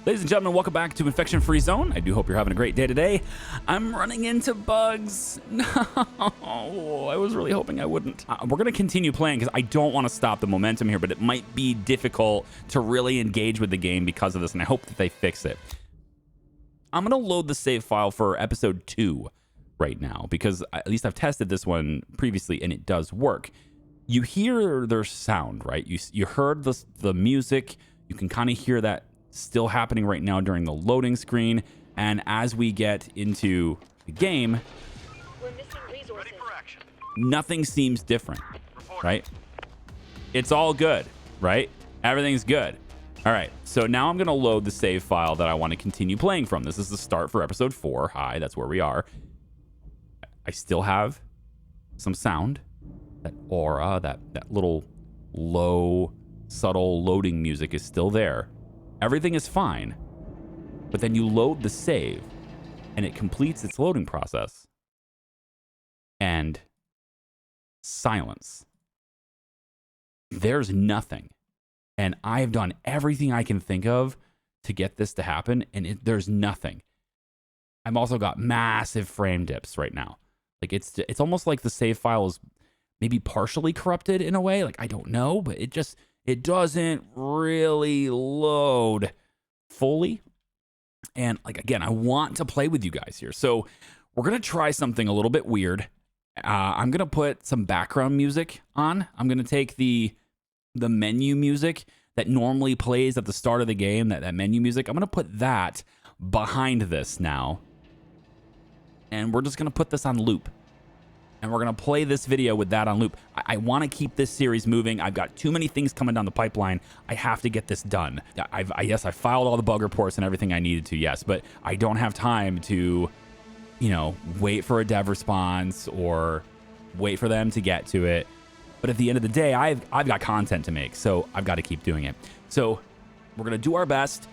Ladies and gentlemen, welcome back to Infection Free Zone. I do hope you're having a great day today. I'm running into bugs. No, I was really hoping I wouldn't. We're going to continue playing because I don't want to stop the momentum here, but it might be difficult to really engage with the game because of this, and I hope that they fix it. I'm going to load the save file for episode 2 right now because at least I've tested this one previously, and it does work. You hear their sound, right? You heard the music. You can kind of hear that still happening right now during the loading screen, and as we get into the game, we're missing resources. Ready for action. Nothing seems different. Reporting. Right? It's all good, right? Everything's good. All right, so now I'm gonna load the save file that I want to continue playing from. This is the start for episode 4. Hi, that's where we are. I still have some sound, that aura, that little low, subtle loading music is still there. Everything is fine, but then you load the save and it completes its loading process and silence. There's nothing. And I've done everything I can think of to get this to happen, and there's nothing. I've also got massive frame dips right now. Like it's almost like the save file is maybe partially corrupted in a way. Like I don't know, but it doesn't really load fully. And like, again, I want to play with you guys here. So we're going to try something a little bit weird. I'm going to put some background music on. I'm going to take the menu music that normally plays at the start of the game, that menu music. I'm going to put that behind this now. And we're just going to put this on loop. And we're going to play this video with that on loop. I want to keep this series moving. I've got too many things coming down the pipeline. I have to get this done. Yes, I filed all the bug reports and everything I needed to, yes. But I don't have time to, wait for a dev response or wait for them to get to it. But at the end of the day, I've got content to make, so I've got to keep doing it. So we're going to do our best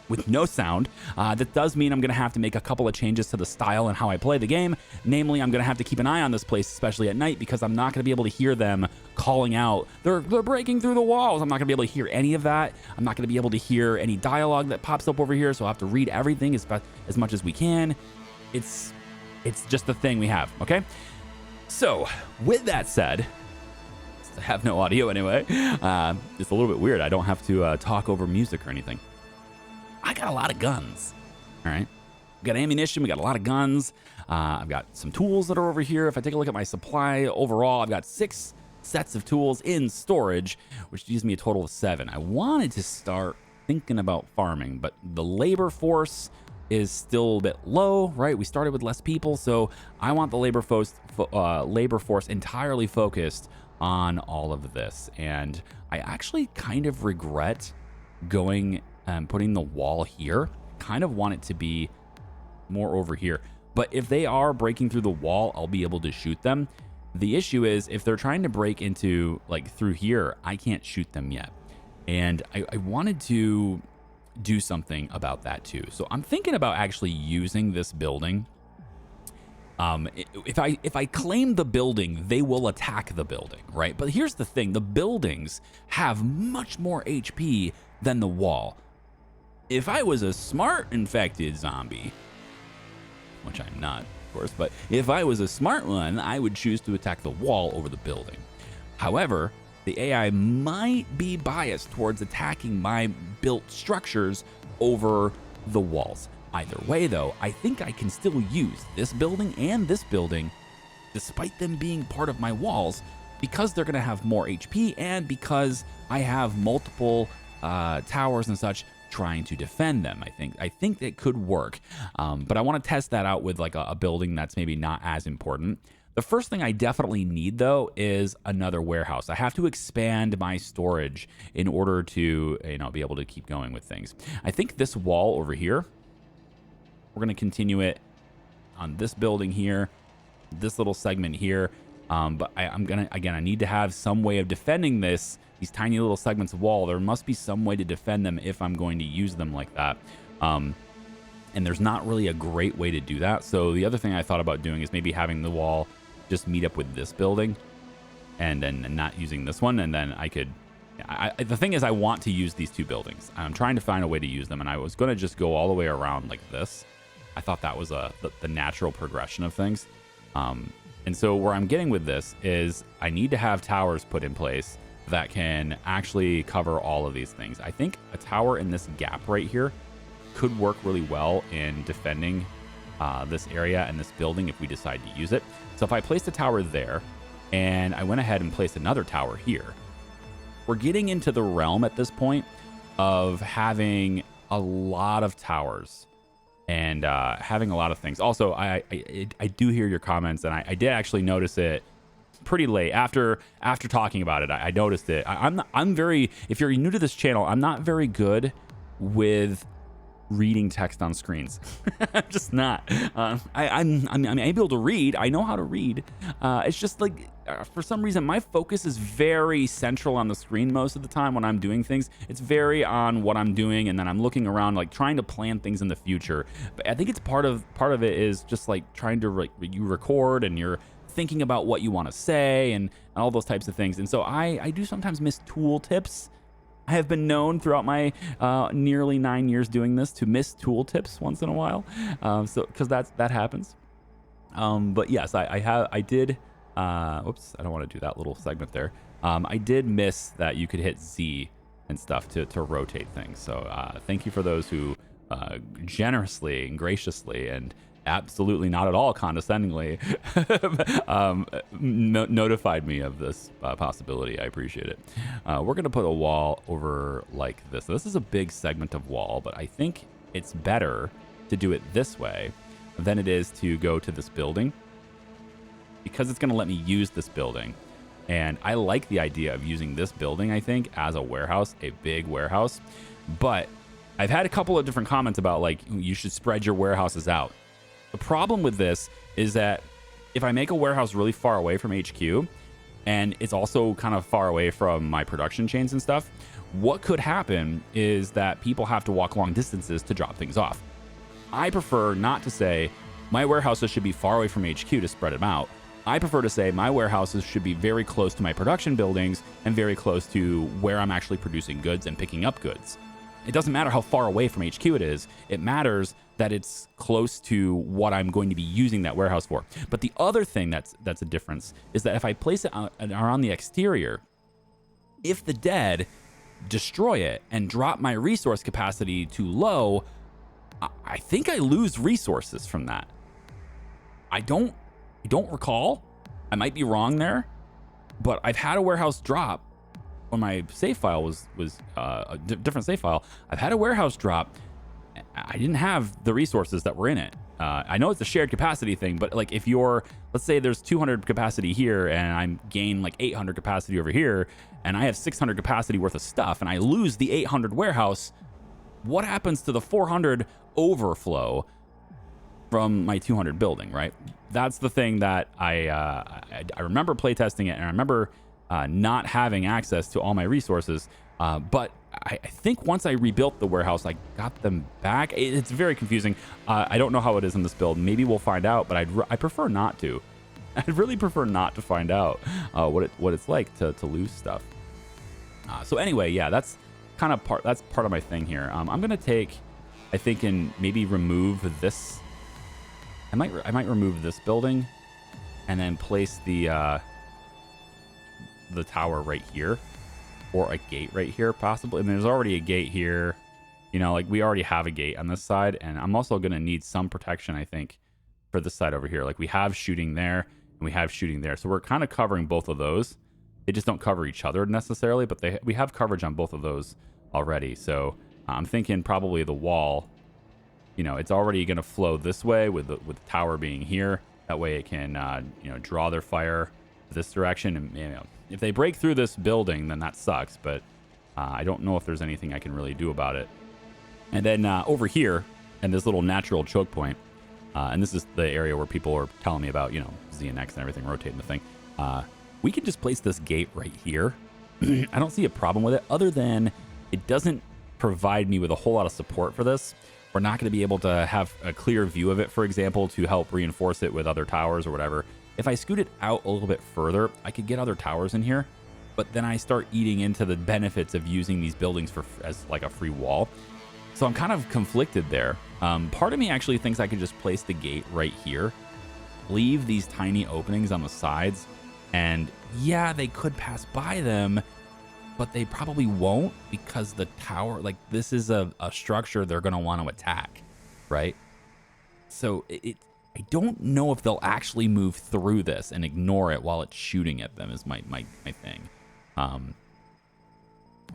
with no sound. That does mean I'm going to have to make a couple of changes to the style and how I play the game. Namely, I'm going to have to keep an eye on this place, especially at night, because I'm not going to be able to hear them calling out, they're breaking through the walls. I'm not going to be able to hear any of that. I'm not going to be able to hear any dialogue that pops up over here, so I'll have to read everything as much as we can. It's just the thing we have, okay? So, with that said, I have no audio anyway. It's a little bit weird. I don't have to talk over music or anything. I got a lot of guns, all right? We got ammunition, we got a lot of guns. I've got some tools that are over here. If I take a look at my supply overall, I've got 6 sets of tools in storage, which gives me a total of 7. I wanted to start thinking about farming, but the labor force is still a bit low, right? We started with less people, so I want the labor force entirely focused on all of this. And I actually kind of regret going putting the wall here. Kind of want it to be more over here. But if they are breaking through the wall, I'll be able to shoot them. The issue is if they're trying to break into like through here, I can't shoot them yet. And I wanted to do something about that too. So I'm thinking about actually using this building. If I claim the building, they will attack the building, right? But here's the thing, the buildings have much more HP than the wall. If I was a smart infected zombie, which I'm not, of course, but if I was a smart one, I would choose to attack the wall over the building. However, the AI might be biased towards attacking my built structures over the walls. Either way, though, I think I can still use this building and this building, despite them being part of my walls, because they're going to have more HP and because I have multiple towers and such trying to defend them. I think it could work, but I want to test that out with like a building that's maybe not as important. The first thing I definitely need, though, is another warehouse. I have to expand my storage in order to, be able to keep going with things. I think this wall over here, we're going to continue it on this building here, this little segment here. But I need to have some way of defending these tiny little segments of wall. There must be some way to defend them if I'm going to use them like that. And there's not really a great way to do that. So the other thing I thought about doing is maybe having the wall just meet up with this building and then not using this one. And then I could The thing is, I want to use these two buildings. I'm trying to find a way to use them, and I was going to just go all the way around like this. I thought that was the natural progression of things. And so where I'm getting with this is I need to have towers put in place that can actually cover all of these things. I think a tower in this gap right here could work really well in defending this area and this building if we decide to use it. So if I placed a tower there and I went ahead and placed another tower here, we're getting into the realm at this point of having a lot of towers and having a lot of things. Also, I do hear your comments, and I did actually notice it pretty late after talking about it. I noticed it. I'm very, if you're new to this channel, I'm not very good with reading text on screens. I'm just not. I'm able to read. I know how to read. It's just like for some reason my focus is very central on the screen most of the time when I'm doing things. It's very on what I'm doing, and then I'm looking around like trying to plan things in the future. But I think it's part of it is just like trying to you record and you're thinking about what you want to say and all those types of things. And so I do sometimes miss tool tips. I have been known throughout my nearly 9 years doing this to miss tool tips once in a while. So because that happens. But yes, I did. Whoops, I don't want to do that little segment there. I did miss that you could hit Z and stuff to rotate things. So thank you for those who generously and graciously and absolutely not at all condescendingly notified me of this possibility. I appreciate it. We're going to put a wall over like this. This is a big segment of wall, but I think it's better to do it this way than it is to go to this building, because it's going to let me use this building. And I like the idea of using this building, I think, as a warehouse, a big warehouse. But I've had a couple of different comments about like, you should spread your warehouses out. The problem with this is that if I make a warehouse really far away from HQ, and it's also kind of far away from my production chains and stuff, what could happen is that people have to walk long distances to drop things off. I prefer not to say my warehouses should be far away from HQ to spread them out. I prefer to say my warehouses should be very close to my production buildings and very close to where I'm actually producing goods and picking up goods. It doesn't matter how far away from HQ it is. It matters that it's close to what I'm going to be using that warehouse for. But the other thing that's a difference is that if I place it around the exterior, if the dead destroy it and drop my resource capacity too low, I think I lose resources from that. I don't recall. I might be wrong there, but I've had a warehouse drop when my save file was a different save file. I've had a warehouse drop. I didn't have the resources that were in it. I know it's a shared capacity thing, but like if let's say there's 200 capacity here and I'm gain like 800 capacity over here, and I have 600 capacity worth of stuff, and I lose the 800 warehouse, what happens to the 400 overflow from my 200 building, right? That's the thing that I remember playtesting it, and I remember not having access to all my resources. But I think once I rebuilt the warehouse, I got them back. It's very confusing. I don't know how it is in this build. Maybe we'll find out, but I prefer not to. I'd really prefer not to find out what it's like to lose stuff. So anyway, yeah, that's kind of part of my thing here. I'm gonna take, I think, and maybe remove this. I might remove this building, and then place the tower right here, or a gate right here, possibly. And there's already a gate here. You know, like we already have a gate on this side, and I'm also gonna need some protection, I think, for this side over here. Like we have shooting there, and we have shooting there, so we're kind of covering both of those. They just don't cover each other necessarily, but we have coverage on both of those already. So I'm thinking probably the wall, you know, it's already going to flow this way with the tower being here. That way it can, draw their fire this direction. And, you know, if they break through this building, then that sucks. But I don't know if there's anything I can really do about it. And then over here, and this little natural choke point, and this is the area where people are telling me about, you know, Z and X and everything rotating the thing. We can just place this gate right here. I don't see a problem with it, other than it doesn't provide me with a whole lot of support for this. We're not going to be able to have a clear view of it, for example, to help reinforce it with other towers or whatever. If I scoot it out a little bit further, I could get other towers in here. but then I start eating into the benefits of using these buildings as like a free wall. So I'm kind of conflicted there. Part of me actually thinks I could just place the gate right here, leave these tiny openings on the sides, and yeah, they could pass by them, but they probably won't because the tower, like this is a structure they're going to want to attack, right? So I don't know if they'll actually move through this and ignore it while it's shooting at them is my thing.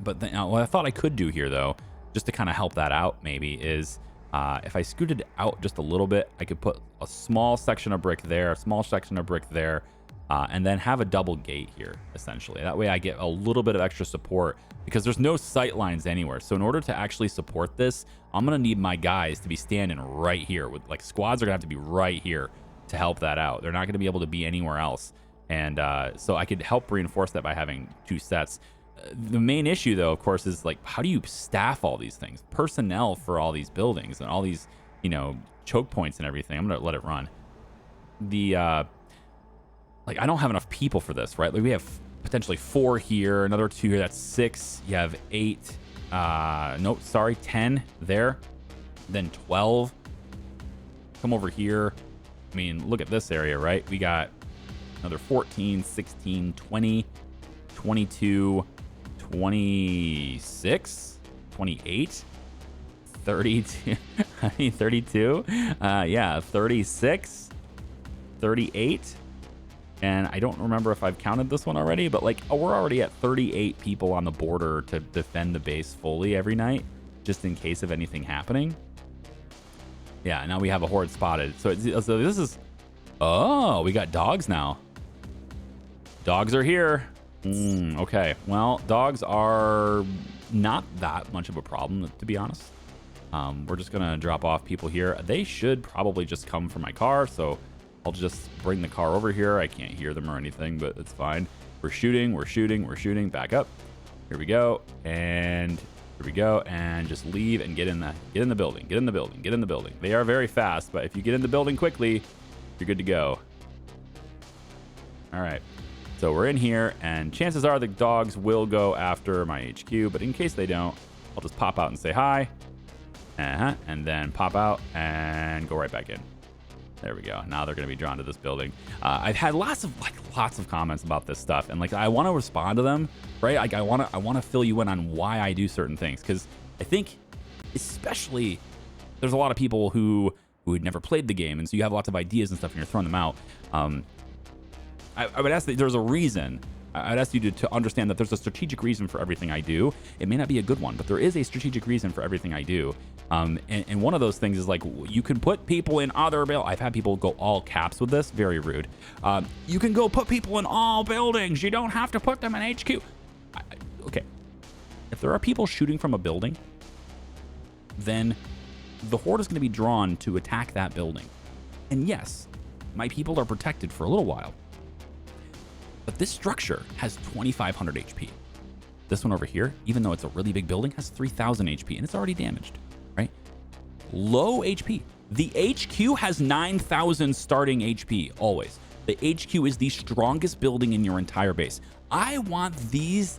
But what I thought I could do here, though, just to kind of help that out maybe, is if I scooted out just a little bit, I could put a small section of brick there, a small section of brick there, and then have a double gate here, essentially. That way I get a little bit of extra support because there's no sight lines anywhere. So in order to actually support this, I'm going to need my guys to be standing right here. With like squads are going to have to be right here to help that out. They're not going to be able to be anywhere else. And so I could help reinforce that by having 2 sets. The main issue, though, of course, is like, how do you staff all these things? Personnel for all these buildings and all these, choke points and everything. I'm going to let it run. Like, I don't have enough people for this, right? Like, we have potentially 4 here, another 2 here. That's 6. You have 8. 10 there. Then 12. Come over here. I mean, look at this area, right? We got another 14, 16, 20, 22, 26, 28, 32. I mean, 32. 36, 38. And I don't remember if I've counted this one already, but like, we're already at 38 people on the border to defend the base fully every night, just in case of anything happening. Yeah, now we have a horde spotted. So this is, oh, we got dogs now. Dogs are here. Okay, well, dogs are not that much of a problem, to be honest. We're just gonna drop off people here. They should probably just come from my car, so I'll just bring the car over here. I can't hear them or anything, but it's fine. We're shooting. Back up. Here we go. And here we go. And just leave and get in the building. They are very fast, but if you get in the building quickly, you're good to go. All right. So we're in here, and chances are the dogs will go after my HQ, but in case they don't, I'll just pop out and say hi. And then pop out and go right back in. There we go. Now they're going to be drawn to this building. I've had lots of comments about this stuff, and like I want to respond to them, right? Like I want to fill you in on why I do certain things, because I think, especially, there's a lot of people who had never played the game, and so you have lots of ideas and stuff, and you're throwing them out. I would ask that there's a reason. I'd ask you to understand that there's a strategic reason for everything I do. It may not be a good one, but there is a strategic reason for everything I do. And one of those things is like, you can put people in other buildings. I've had people go all caps with this. Very rude. You can go put people in all buildings. You don't have to put them in HQ. Okay. If there are people shooting from a building, then the horde is going to be drawn to attack that building. And yes, my people are protected for a little while. But this structure has 2,500 HP. This one over here, even though it's a really big building, has 3,000 HP, and it's already damaged, right? Low HP. The HQ has 9,000 starting HP, always. The HQ is the strongest building in your entire base. I want this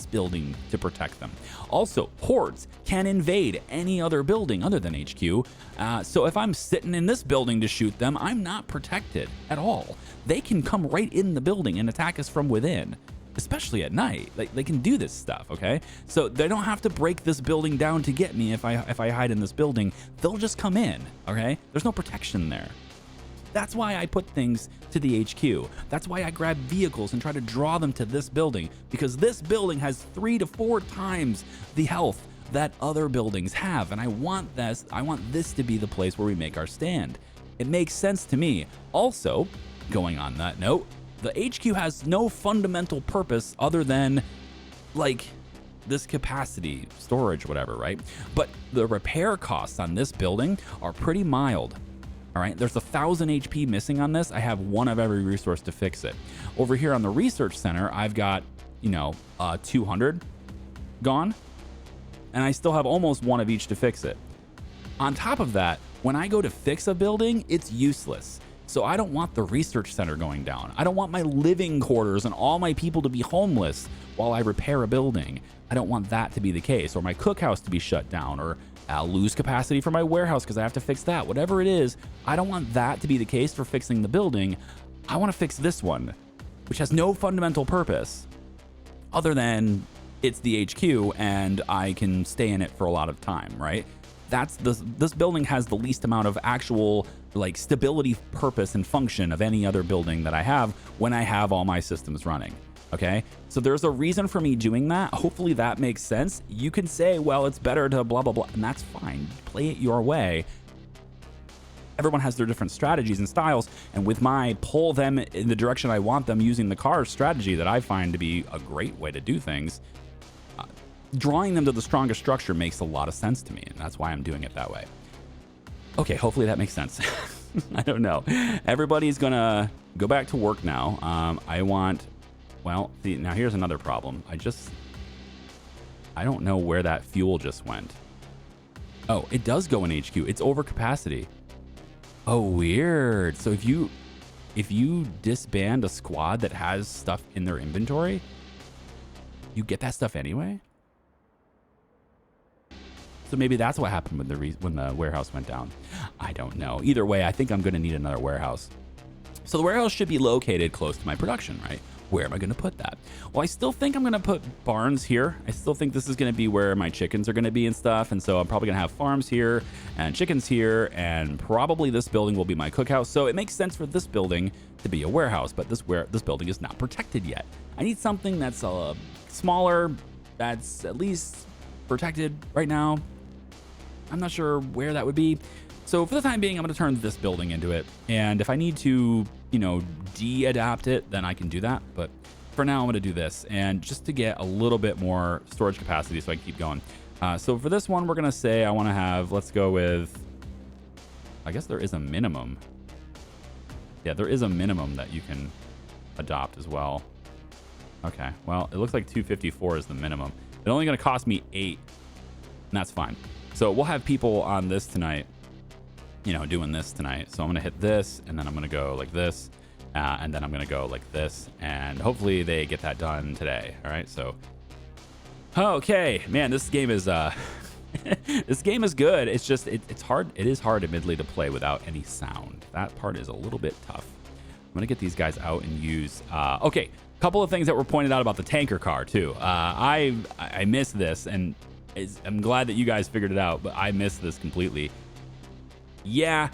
building to protect them. Also, hordes can invade any other building other than HQ. So if I'm sitting in this building to shoot them, I'm not protected at all. They can come right in the building and attack us from within, especially at night. Like, they can do this stuff, okay? So they don't have to break this building down to get me if I hide in this building. They'll just come in, okay? There's no protection there. That's why I put things to the HQ. That's why I grab vehicles and try to draw them to this building, because this building has 3 to 4 times the health that other buildings have. And I want this to be the place where we make our stand. It makes sense to me. Also, going on that note, the HQ has no fundamental purpose other than, like, this capacity, storage, whatever, right? But the repair costs on this building are pretty mild. All right, there's 1,000 HP missing on this. I have 1 of every resource to fix it. Over here on the research center, I've got, 200 gone, and I still have almost 1 of each to fix it. On top of that, when I go to fix a building, it's useless. So I don't want the research center going down. I don't want my living quarters and all my people to be homeless while I repair a building. I don't want that to be the case, or my cookhouse to be shut down, or I'll lose capacity for my warehouse because I have to fix that. Whatever it is, I don't want that to be the case for fixing the building. I want to fix this one, which has no fundamental purpose other than it's the HQ and I can stay in it for a lot of time, right? This building has the least amount of actual like stability, purpose, and function of any other building that I have when I have all my systems running. Okay, so there's a reason for me doing that. Hopefully that makes sense. You can say, well, it's better to blah blah blah, and that's fine. Play it your way. Everyone has their different strategies and styles, and with my pull them in the direction I want them using the car strategy that I find to be a great way to do things, drawing them to the strongest structure makes a lot of sense to me, and that's why I'm doing it that way. Okay, hopefully that makes sense. I don't know. Everybody's gonna go back to work now. Well, see, now here's another problem. I don't know where that fuel just went. Oh, it does go in HQ. It's over capacity. Oh, weird. So if you disband a squad that has stuff in their inventory, you get that stuff anyway? So maybe that's what happened when the warehouse went down. I don't know. Either way, I think I'm going to need another warehouse. So the warehouse should be located close to my production, right? Where am I going to put that? Well, I still think I'm going to put barns here. I still think this is going to be where my chickens are going to be and stuff. And so I'm probably going to have farms here and chickens here. And probably this building will be my cookhouse. So it makes sense for this building to be a warehouse. But this building is not protected yet. I need something that's smaller, that's at least protected right now. I'm not sure where that would be. So for the time being, I'm going to turn this building into it. And if I need to, de-adapt it, then I can do that. But for now, I'm going to do this. And just to get a little bit more storage capacity so I can keep going. So for this one, we're going to say I want to have, let's go with, I guess there is a minimum. Yeah, there is a minimum that you can adopt as well. Okay, well, it looks like 254 is the minimum. It's only going to cost me 8, and that's fine. So we'll have people on this tonight, doing this tonight. So I'm going to hit this, and then I'm going to go like this, and then I'm going to go like this, and hopefully they get that done today. All right, so, okay, man, this game is, this game is good. It's just, it's hard. It is hard, admittedly, to play without any sound. That part is a little bit tough. I'm going to get these guys out and use, okay, a couple of things that were pointed out about the tanker car, too. I missed this, and I'm glad that you guys figured it out, but I missed this completely. Yeah,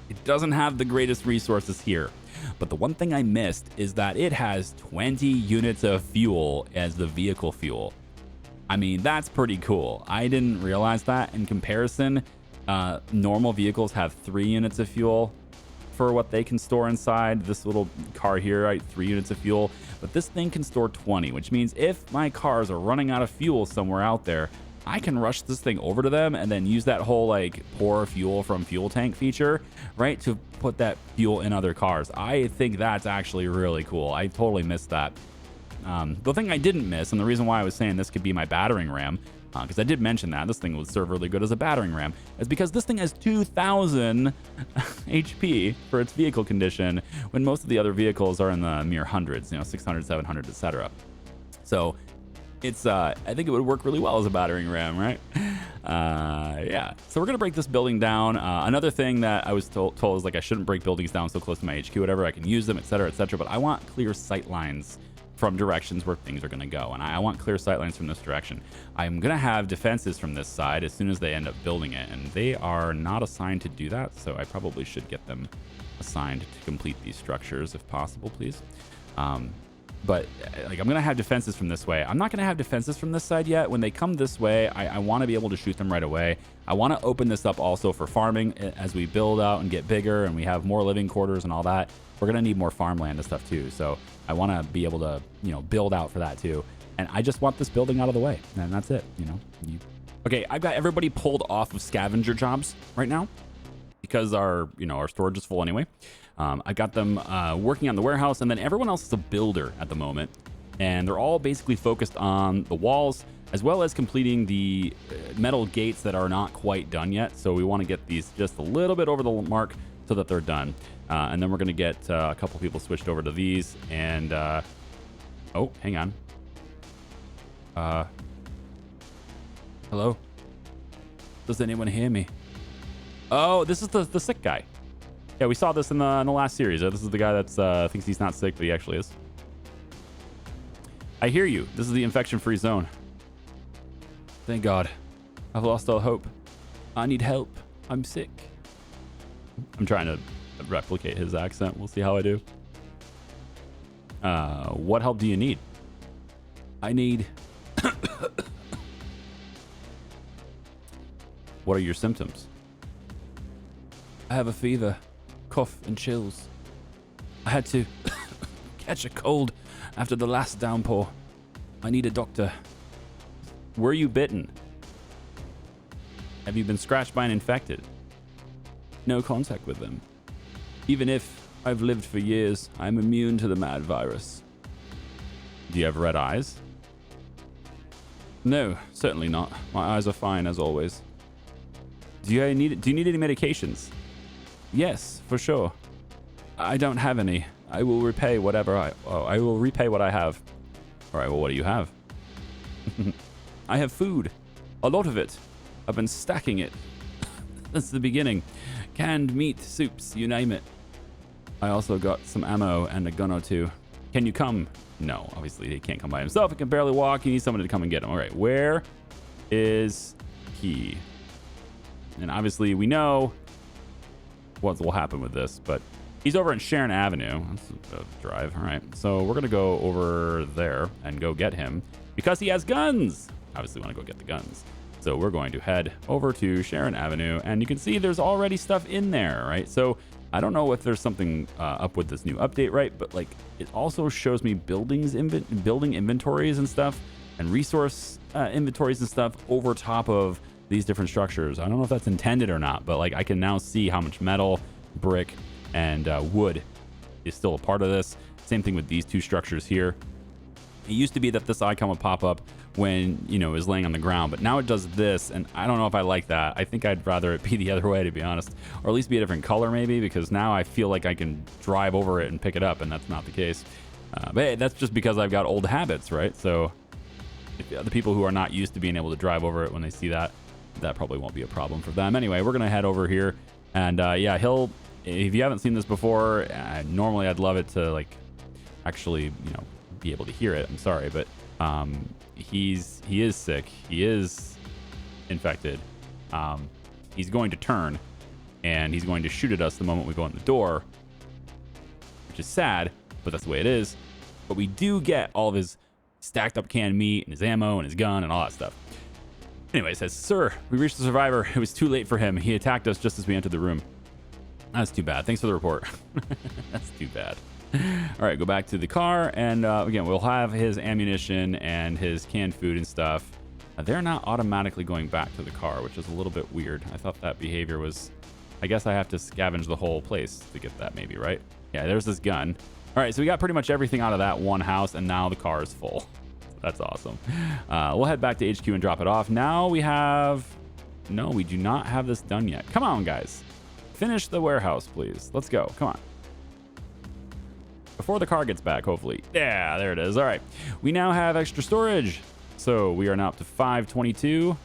it doesn't have the greatest resources here, but the one thing I missed is that it has 20 units of fuel as the vehicle fuel. I mean, that's pretty cool. I didn't realize that. In comparison, normal vehicles have 3 units of fuel for what they can store inside. This little car here, right, 3 units of fuel, but this thing can store 20, which means if my cars are running out of fuel somewhere out there, I can rush this thing over to them and then use that whole like pour fuel from fuel tank feature, right, to put that fuel in other cars. I think that's actually really cool. I totally missed that. The thing I didn't miss, and the reason why I was saying this could be my battering ram, because I did mention that this thing would serve really good as a battering ram, is because this thing has 2,000 HP for its vehicle condition, when most of the other vehicles are in the mere hundreds, 600, 700, etc. So it's I think it would work really well as a battering ram, right? Yeah. So we're gonna break this building down. Another thing that I was told is like I shouldn't break buildings down so close to my HQ, whatever. I can use them, etc., etc. But I want clear sight lines from directions where things are gonna go, and I want clear sight lines from this direction. I'm gonna have defenses from this side as soon as they end up building it, and they are not assigned to do that. So I probably should get them assigned to complete these structures if possible, please. But like I'm going to have defenses from this way. I'm not going to have defenses from this side yet. When they come this way, I want to be able to shoot them right away. I want to open this up also for farming as we build out and get bigger and we have more living quarters and all that. We're going to need more farmland and stuff too. So I want to be able to, build out for that too. And I just want this building out of the way. And that's it, Okay, I've got everybody pulled off of scavenger jobs right now because our storage is full anyway. I got them working on the warehouse, and then everyone else is a builder at the moment. And they're all basically focused on the walls, as well as completing the metal gates that are not quite done yet. So we want to get these just a little bit over the mark so that they're done. And then we're going to get a couple people switched over to these. And, oh, hang on. Hello? Does anyone hear me? Oh, this is the sick guy. Yeah, we saw this in the last series. This is the guy that's thinks he's not sick, but he actually is. I hear you. This is the infection-free zone. Thank God. I've lost all hope. I need help. I'm sick. I'm trying to replicate his accent. We'll see how I do. What help do you need? I need... What are your symptoms? I have a fever, cough, and chills. I had to catch a cold after the last downpour. I need a doctor. Were you bitten? Have you been scratched by an infected? No contact with them. Even if I've lived for years, I'm immune to the mad virus. Do you have red eyes? No, certainly not. My eyes are fine as always. Do you need any medications? Yes, for sure. I don't have any. I will repay whatever I will repay what I have. All right, well, what do you have? I have food. A lot of it. I've been stacking it. That's the beginning. Canned meat, soups, you name it. I also got some ammo and a gun or two. Can you come? No, obviously he can't come by himself. He can barely walk. He needs someone to come and get him. All right, where is he? And obviously we know what will happen with this, but he's over in Sharon Avenue. That's a drive. All right, so we're going to go over there and go get him because he has guns. Obviously want to go get the guns. So we're going to head over to Sharon Avenue, and you can see there's already stuff in there, right? So I don't know if there's something up with this new update, right? But like it also shows me building inventories and stuff and resource inventories and stuff over top of these different structures. I don't know if that's intended or not, but like I can now see how much metal, brick, and wood is still a part of this. Same thing with these two structures here. It used to be that this icon would pop up when, you know, it was laying on the ground, but now it does this, and I don't know if I like that. I think I'd rather it be the other way, to be honest, or at least be a different color maybe, because now I feel like I can drive over it and pick it up, and that's not the case. But hey, that's just because I've got old habits, right? So if the people who are not used to being able to drive over it, when they see that, that probably won't be a problem for them. Anyway, we're gonna head over here, and yeah, if you haven't seen this before, normally I'd love it to like actually, you know, be able to hear it. I'm sorry, but he is sick. He is infected. He's going to turn, and he's going to shoot at us the moment we go in the door, which is sad, but that's the way it is. But we do get all of his stacked up canned meat and his ammo and his gun and all that stuff. Anyway, it says, "Sir, we reached the survivor. It was too late for him. He attacked us just as we entered the room." That's too bad. Thanks for the report. That's too bad. All right, go back to the car, and again, we'll have his ammunition and his canned food and stuff. They're not automatically going back to the car, which is a little bit weird. I thought that behavior was... I guess I have to scavenge the whole place to get that maybe, right? Yeah, there's this gun. All right, so we got pretty much everything out of that one house, and now the car is full. That's awesome. We'll head back to HQ and drop it off. Now we have... No, we do not have this done yet. Come on, guys. Finish the warehouse, please. Let's go. Come on. Before the car gets back, hopefully. Yeah, there it is. All right. We now have extra storage. So we are now up to 522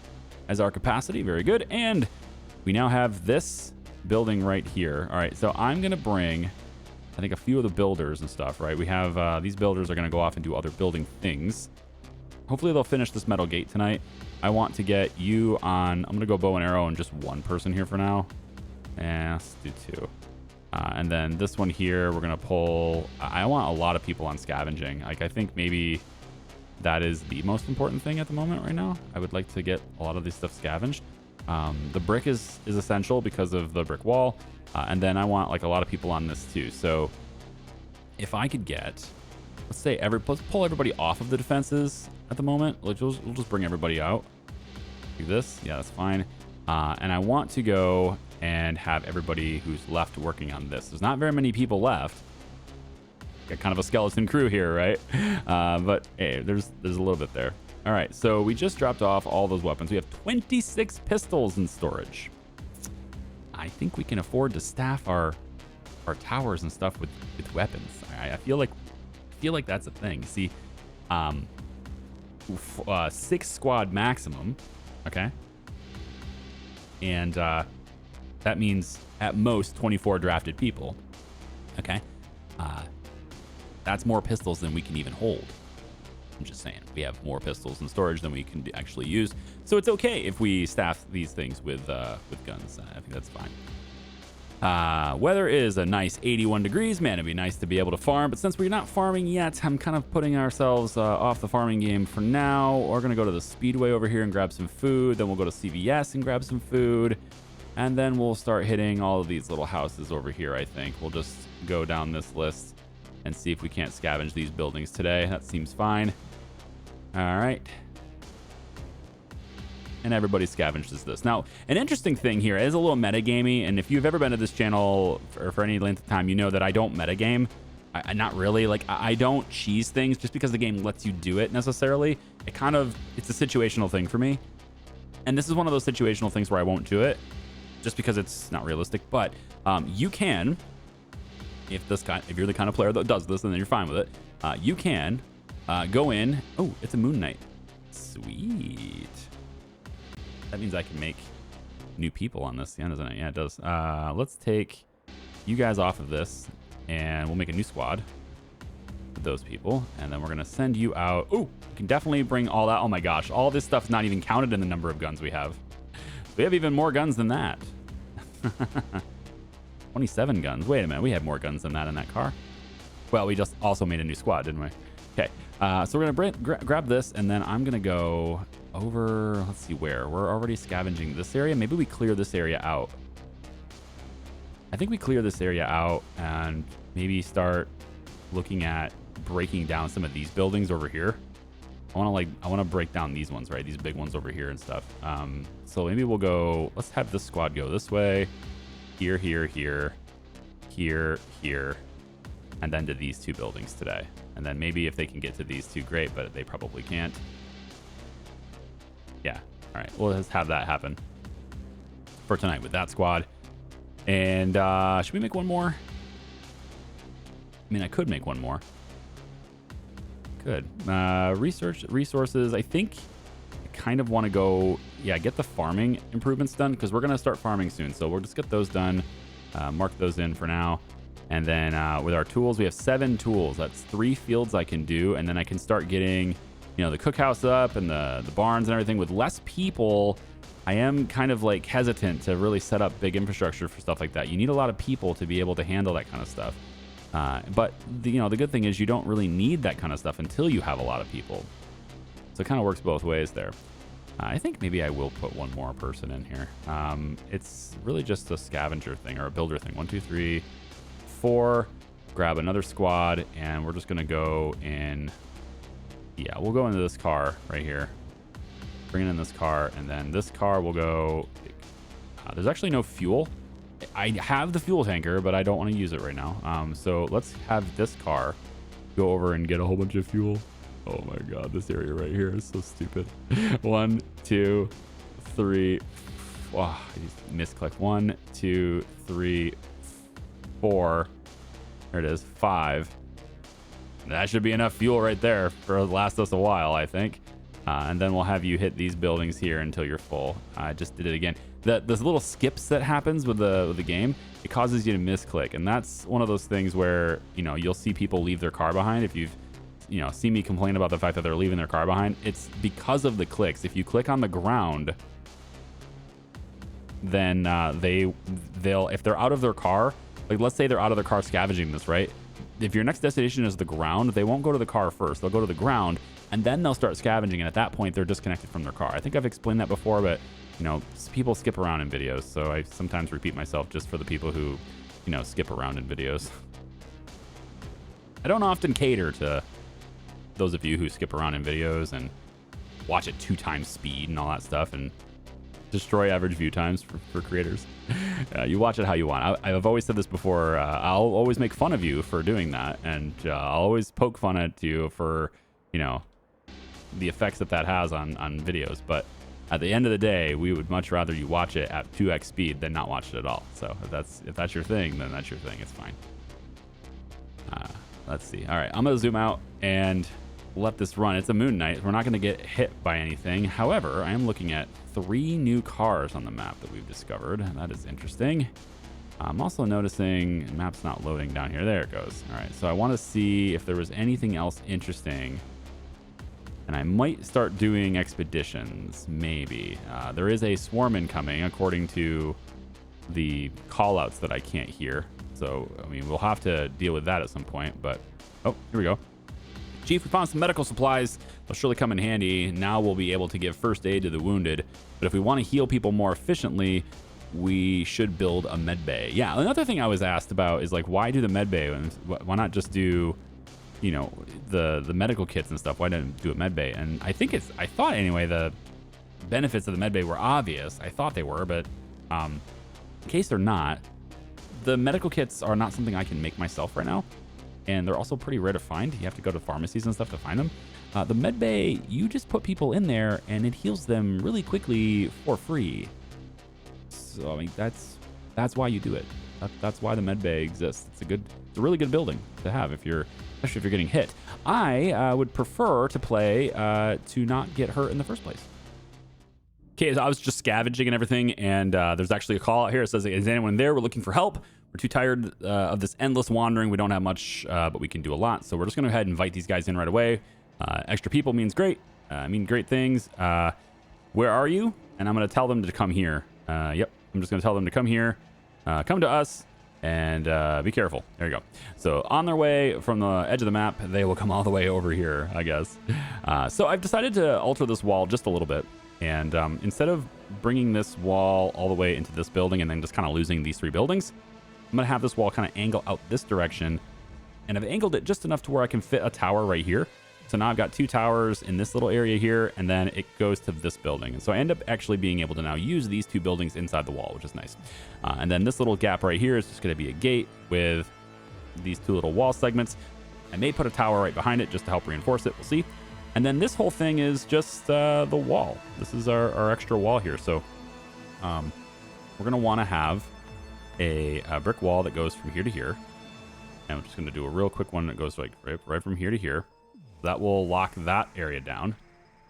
as our capacity. Very good. And we now have this building right here. All right. So I'm going to bring, I think, a few of the builders and stuff, right? We have these builders are going to go off and do other building things. Hopefully they'll finish this metal gate tonight. I want to get you on, I'm going to go bow and arrow and just one person here for now. And let's do two. And then this one here, we're going to pull... I want a lot of people on scavenging. Like, I think maybe that is the most important thing at the moment right now. I would like to get a lot of this stuff scavenged. The brick is essential because of the brick wall. And then I want, like, a lot of people on this, too. So if I could get... Let's say let's pull everybody off of the defenses at the moment. We'll just bring everybody out. Do this. Yeah, that's fine. And I want to go... and have everybody who's left working on this. There's not very many people left. Got kind of a skeleton crew here, right? But hey, there's a little bit there. All right, so we just dropped off all those weapons. We have 26 pistols in storage. I think we can afford to staff our towers and stuff with weapons. I feel like that's a thing. See, 6 squad maximum, okay, and that means at most 24 drafted people, okay. That's more pistols than we can even hold. I'm just saying, we have more pistols in storage than we can actually use, so it's okay if we staff these things with guns. I think that's fine. Weather is a nice 81 degrees. Man, it'd be nice to be able to farm, but since we're not farming yet, I'm kind of putting ourselves off the farming game for now. We're gonna go to the Speedway over here and grab some food. Then we'll go to CVS and grab some food, and then we'll start hitting all of these little houses over here. I think we'll just go down this list and see if we can't scavenge these buildings today. That seems fine. All right. And everybody scavenges this. Now, an interesting thing here is a little metagamey, and if you've ever been to this channel for any length of time, you know that I don't metagame. I not really. Like, I don't cheese things just because the game lets you do it necessarily. It's a situational thing for me. And this is one of those situational things where I won't do it just because it's not realistic. But you can, if you're the kind of player that does this, and then you're fine with it, you can go in. Oh, it's a Moon Knight. Sweet. That means I can make new people on this, doesn't it? Yeah, it does. Let's take you guys off of this, and we'll make a new squad with those people, and then we're gonna send you out. Oh, we can definitely bring all that. Oh my gosh, all this stuff's not even counted in the number of guns we have. We have even more guns than that. 27 guns. Wait a minute, we had more guns than that in that car. Well, we just also made a new squad, didn't we? Okay, so we're gonna grab this, and then I'm gonna go over, let's see where. We're already scavenging this area. Maybe we clear this area out. I think we clear this area out and maybe start looking at breaking down some of these buildings over here. I want to break down these ones, right? These big ones over here and stuff. So maybe we'll go, let's have this squad go this way, here, and then to these 2 buildings today. And then maybe if they can get to these 2, great, but they probably can't. Yeah. All right. We'll just have that happen for tonight with that squad. And should we make one more? I mean, I could make one more. Good. Resources. I think I kind of want to go, get the farming improvements done, because we're going to start farming soon. So we'll just get those done. Mark those in for now. And then with our tools, we have 7 tools. That's 3 fields I can do. And then I can start getting, the cookhouse up and the barns and everything. With less people, I am kind of like hesitant to really set up big infrastructure for stuff like that. You need a lot of people to be able to handle that kind of stuff. But the good thing is you don't really need that kind of stuff until you have a lot of people. So it kind of works both ways there. I think maybe I will put one more person in here. It's really just a scavenger thing or a builder thing. 1, 2, 3, 4. Grab another squad, and we're just going to go in. Yeah, we'll go into this car right here. Bring it in this car, and then this car will go. There's actually no fuel. I have the fuel tanker, but I don't want to use it right now. So let's have this car go over and get a whole bunch of fuel. Oh my god, this area right here is so stupid. 1, 2, 3. Wow, I just misclicked. 1, 2, 3, 4. There it is. 5. That should be enough fuel right there for last us a while, I think. And then we'll have you hit these buildings here until you're full. I just did it again. Those little skips that happens with the game, it causes you to misclick, and that's one of those things where you'll see people leave their car behind. If you've seen me complain about the fact that they're leaving their car behind, it's because of the clicks. If you click on the ground, then they'll if they're out of their car, like let's say they're out of their car scavenging this, right? If your next destination is the ground, they won't go to the car first. They'll go to the ground, and then they'll start scavenging, and at that point, they're disconnected from their car. I think I've explained that before, but, people skip around in videos, so I sometimes repeat myself just for the people who, skip around in videos. I don't often cater to those of you who skip around in videos and watch at 2 times speed and all that stuff, and destroy average view times for creators. You watch it how you want. I've always said this before. I'll always make fun of you for doing that, and I'll always poke fun at you for the effects that has on videos. But at the end of the day, we would much rather you watch it at 2x speed than not watch it at all. So if that's your thing, then that's your thing. It's fine. Let's see. All right, I'm gonna zoom out and let this run. It's a moon night. We're not gonna get hit by anything. However, I am looking at 3 new cars on the map that we've discovered. That is interesting. I'm also noticing the map's not loading down here. There it goes. All right, so I want to see if there was anything else interesting. And I might start doing expeditions, maybe. There is a swarm incoming, according to the callouts that I can't hear. So, I mean, we'll have to deal with that at some point. But, oh, here we go. Chief, we found some medical supplies. They'll surely come in handy. Now we'll be able to give first aid to the wounded. But if we want to heal people more efficiently, we should build a med bay. Yeah, another thing I was asked about is, like, why do the med bay? Why not just do, you know, the medical kits and stuff? Why didn't do a med bay? And I thought anyway, the benefits of the med bay were obvious. I thought they were, but in case they're not, the medical kits are not something I can make myself right now. And they're also pretty rare to find. You have to go to pharmacies and stuff to find them. The med bay, you just put people in there and it heals them really quickly for free. So I mean, that's why you do it. That's why the med bay exists. It's a really good building to have especially if you're getting hit. I would prefer to play to not get hurt in the first place. Okay, so I was just scavenging and everything, and there's actually a call out here. It says, "Is anyone there? We're looking for help. We're too tired of this endless wandering. We don't have much, but we can do a lot. So we're just going to go ahead and invite these guys in right away. Extra people means great. Great things. Where are you?" And I'm going to tell them to come here. Yep, I'm just going to tell them to come here. Come to us, and be careful. There you go. So on their way from the edge of the map, they will come all the way over here, I guess. So I've decided to alter this wall just a little bit. And instead of bringing this wall all the way into this building and then just kind of losing these 3 buildings, I'm going to have this wall kind of angle out this direction. And I've angled it just enough to where I can fit a tower right here. So now I've got 2 towers in this little area here, and then it goes to this building. And so I end up actually being able to now use these 2 buildings inside the wall, which is nice. And then this little gap right here is just going to be a gate with these 2 little wall segments. I may put a tower right behind it just to help reinforce it. We'll see. And then this whole thing is just the wall. This is our extra wall here. So we're going to want to have a brick wall that goes from here to here. And I'm just going to do a real quick one that goes like right from here to here. That will lock that area down.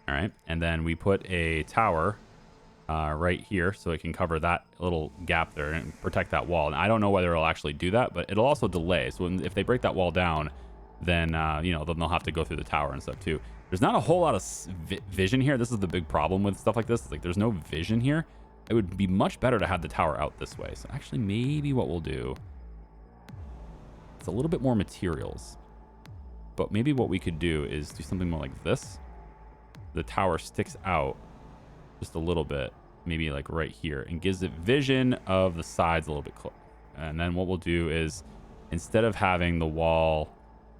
All right. And then we put a tower right here so it can cover that little gap there and protect that wall. And I don't know whether it'll actually do that, but it'll also delay. So if they break that wall down, then, then they'll have to go through the tower and stuff too. There's not a whole lot of vision here. This is the big problem with stuff like this. It's like there's no vision here. It would be much better to have the tower out this way. So actually maybe what we'll do, it's a little bit more materials. But maybe what we could do is do something more like this. The tower sticks out just a little bit, maybe like right here, and gives it vision of the sides a little bit close. And then what we'll do is, instead of having the wall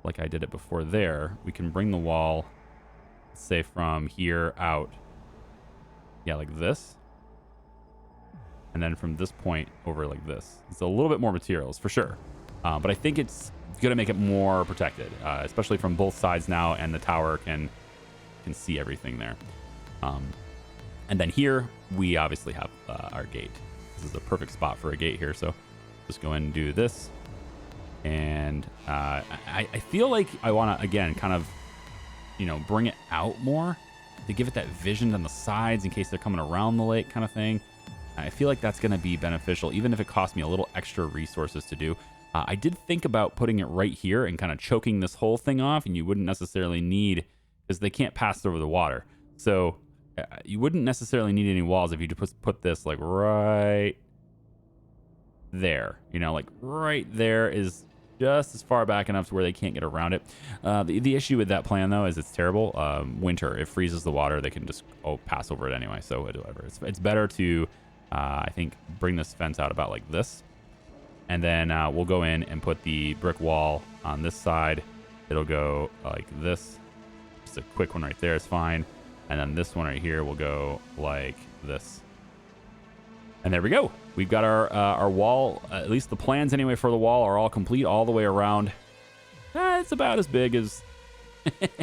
like I did it before there, we can bring the wall, say, from here out. Yeah, like this. And then from this point over like this. It's a little bit more materials for sure. But I think it's going to make it more protected, especially from both sides now, and the tower can see everything there. And then here, we obviously have our gate. This is a perfect spot for a gate here. So just go in and do this. And I feel like I want to, again, kind of, bring it out more to give it that vision on the sides in case they're coming around the lake kind of thing. I feel like that's going to be beneficial, even if it costs me a little extra resources to do. I did think about putting it right here and kind of choking this whole thing off, and you wouldn't necessarily need, because they can't pass over the water. So you wouldn't necessarily need any walls if you just put this like right there. Like right there is just as far back enough to where they can't get around it. The issue with that plan, though, is it's terrible. Winter, it freezes the water. They can just pass over it anyway. So whatever. It's better to, I think, bring this fence out about like this. And then we'll go in and put the brick wall on this side. It'll go like this. Just a quick one right there is fine. And then this one right here will go like this. And there we go. We've got our wall. At least the plans anyway for the wall are all complete all the way around. It's about as big as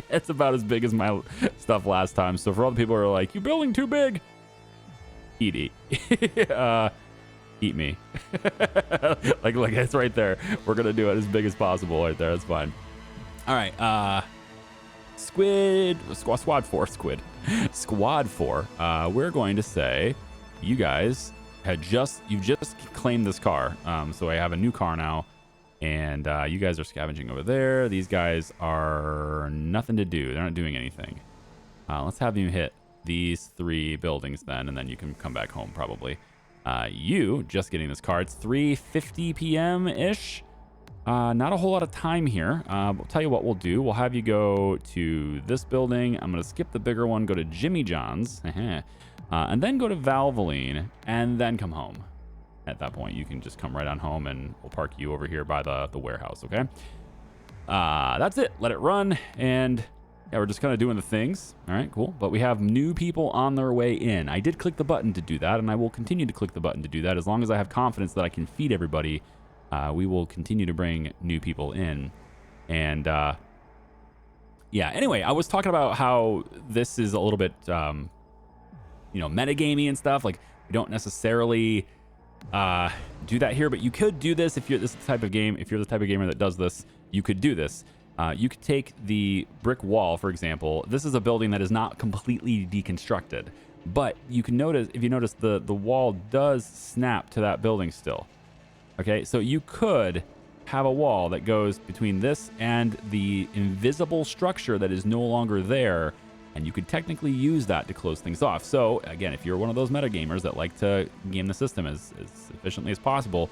it's about as big as my stuff last time. So for all the people who are like, "You're building too big," Eat. Eat me. like it's right there. We're gonna do it as big as possible right there. That's fine. All right. Squad 4. We're going to say you guys you've just claimed this car. So I have a new car now, and you guys are scavenging over there. These guys are nothing to do. They're not doing anything. Let's have you hit these 3 buildings then, and then you can come back home probably. You just getting this car. It's 3:50 p.m. ish. Not a whole lot of time here. We'll tell you what we'll do. We'll have you go to this building. I'm going to skip the bigger one, go to Jimmy John's, and then go to Valvoline, and then come home. At that point, you can just come right on home, and we'll park you over here by the warehouse, okay? That's it. Let it run, and yeah, we're just kind of doing the things. All right, cool. But we have new people on their way in. I did click the button to do that, and I will continue to click the button to do that. As long as I have confidence that I can feed everybody, we will continue to bring new people in. And yeah, anyway, I was talking about how this is a little bit, metagamey and stuff. Like, we don't necessarily do that here, but you could do this if you're this type of game. If you're the type of gamer that does this, you could do this. You could take the brick wall, for example. This is a building that is not completely deconstructed, but you can notice, if you notice, the wall does snap to that building still. Okay, so you could have a wall that goes between this and the invisible structure that is no longer there, and you could technically use that to close things off. So again, if you're one of those metagamers that like to game the system as efficiently as possible,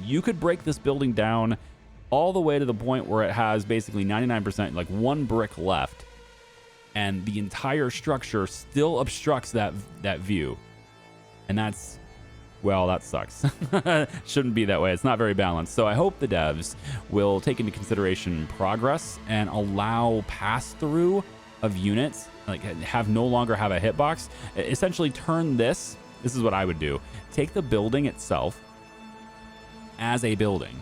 you could break this building down all the way to the point where it has basically 99%, like 1 brick left, and the entire structure still obstructs that view. And that's, well, that sucks. Shouldn't be that way. It's not very balanced. So I hope the devs will take into consideration progress and allow pass-through of units, like no longer have a hitbox. Essentially turn this is what I would do. Take the building itself as a building,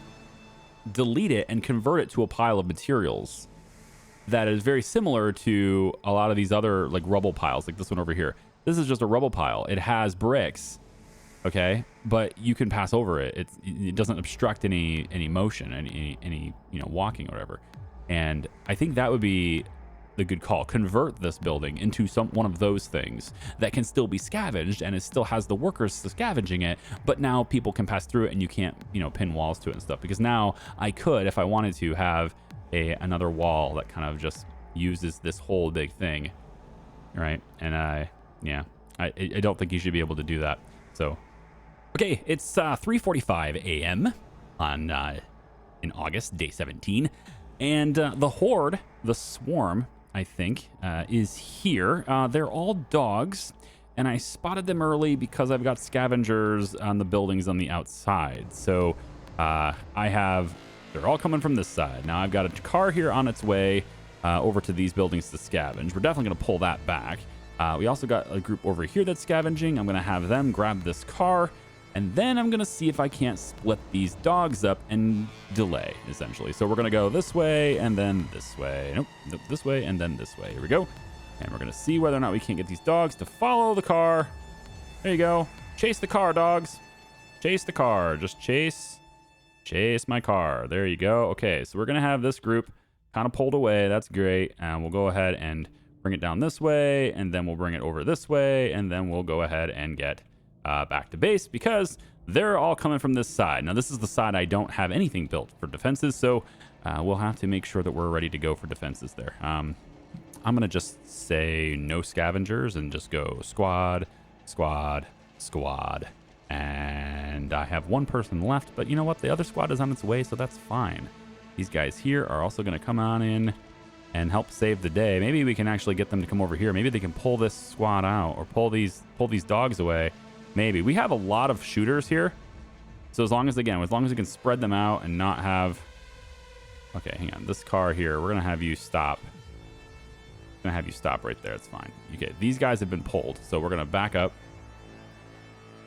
delete it, and convert it to a pile of materials that is very similar to a lot of these other like rubble piles, like this one over here. This is just a rubble pile. It has bricks, okay, but you can pass over it. It doesn't obstruct any motion, any walking or whatever. And I think that would be the good call. Convert this building into one of those things that can still be scavenged, and it still has the workers scavenging it, but now people can pass through it, and you can't pin walls to it and stuff. Because now I could, if I wanted to, have another wall that kind of just uses this whole big thing, right? And I don't think you should be able to do that. So okay, it's 3:45 a.m. on in August, day 17, and the horde, the swarm, I think, is here. They're all dogs, and I spotted them early because I've got scavengers on the buildings on the outside. So they're all coming from this side. Now I've got a car here on its way over to these buildings to scavenge. We're definitely going to pull that back. We also got a group over here that's scavenging. I'm going to have them grab this car, and then I'm going to see if I can't split these dogs up and delay, essentially. So we're going to go this way and then this way. Nope, this way and then this way. Here we go. And we're going to see whether or not we can get these dogs to follow the car. There you go. Chase the car, dogs. Chase the car. Just chase my car. There you go. Okay, so we're going to have this group kind of pulled away. That's great. And we'll go ahead and bring it down this way, and then we'll bring it over this way, and then we'll go ahead and get back to base, because they're all coming from this side. Now, this is the side I don't have anything built for defenses, so we'll have to make sure that we're ready to go for defenses there. I'm going to just say no scavengers and just go squad, squad, squad. And I have one person left, but you know what? The other squad is on its way, so that's fine. These guys here are also going to come on in and help save the day. Maybe we can actually get them to come over here. Maybe they can pull this squad out or pull these dogs away. Maybe. We have a lot of shooters here. So as long as we can spread them out and not have... Okay, hang on. This car here, we're going to have you stop. I'm going to have you stop right there. It's fine. Okay, these guys have been pulled. So we're going to back up.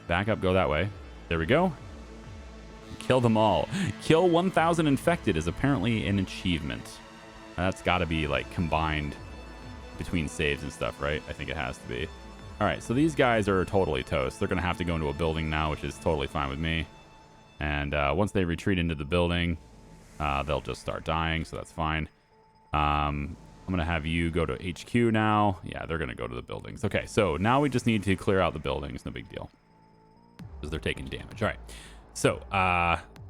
Back up, go that way. There we go. Kill them all. Kill 1,000 infected is apparently an achievement. That's got to be like combined between saves and stuff, right? I think it has to be. All right, so these guys are totally toast. They're going to have to go into a building now, which is totally fine with me. And once they retreat into the building, they'll just start dying, so that's fine. I'm going to have you go to HQ now. Yeah, they're going to go to the buildings. Okay, so now we just need to clear out the buildings. No big deal. Because they're taking damage. All right, so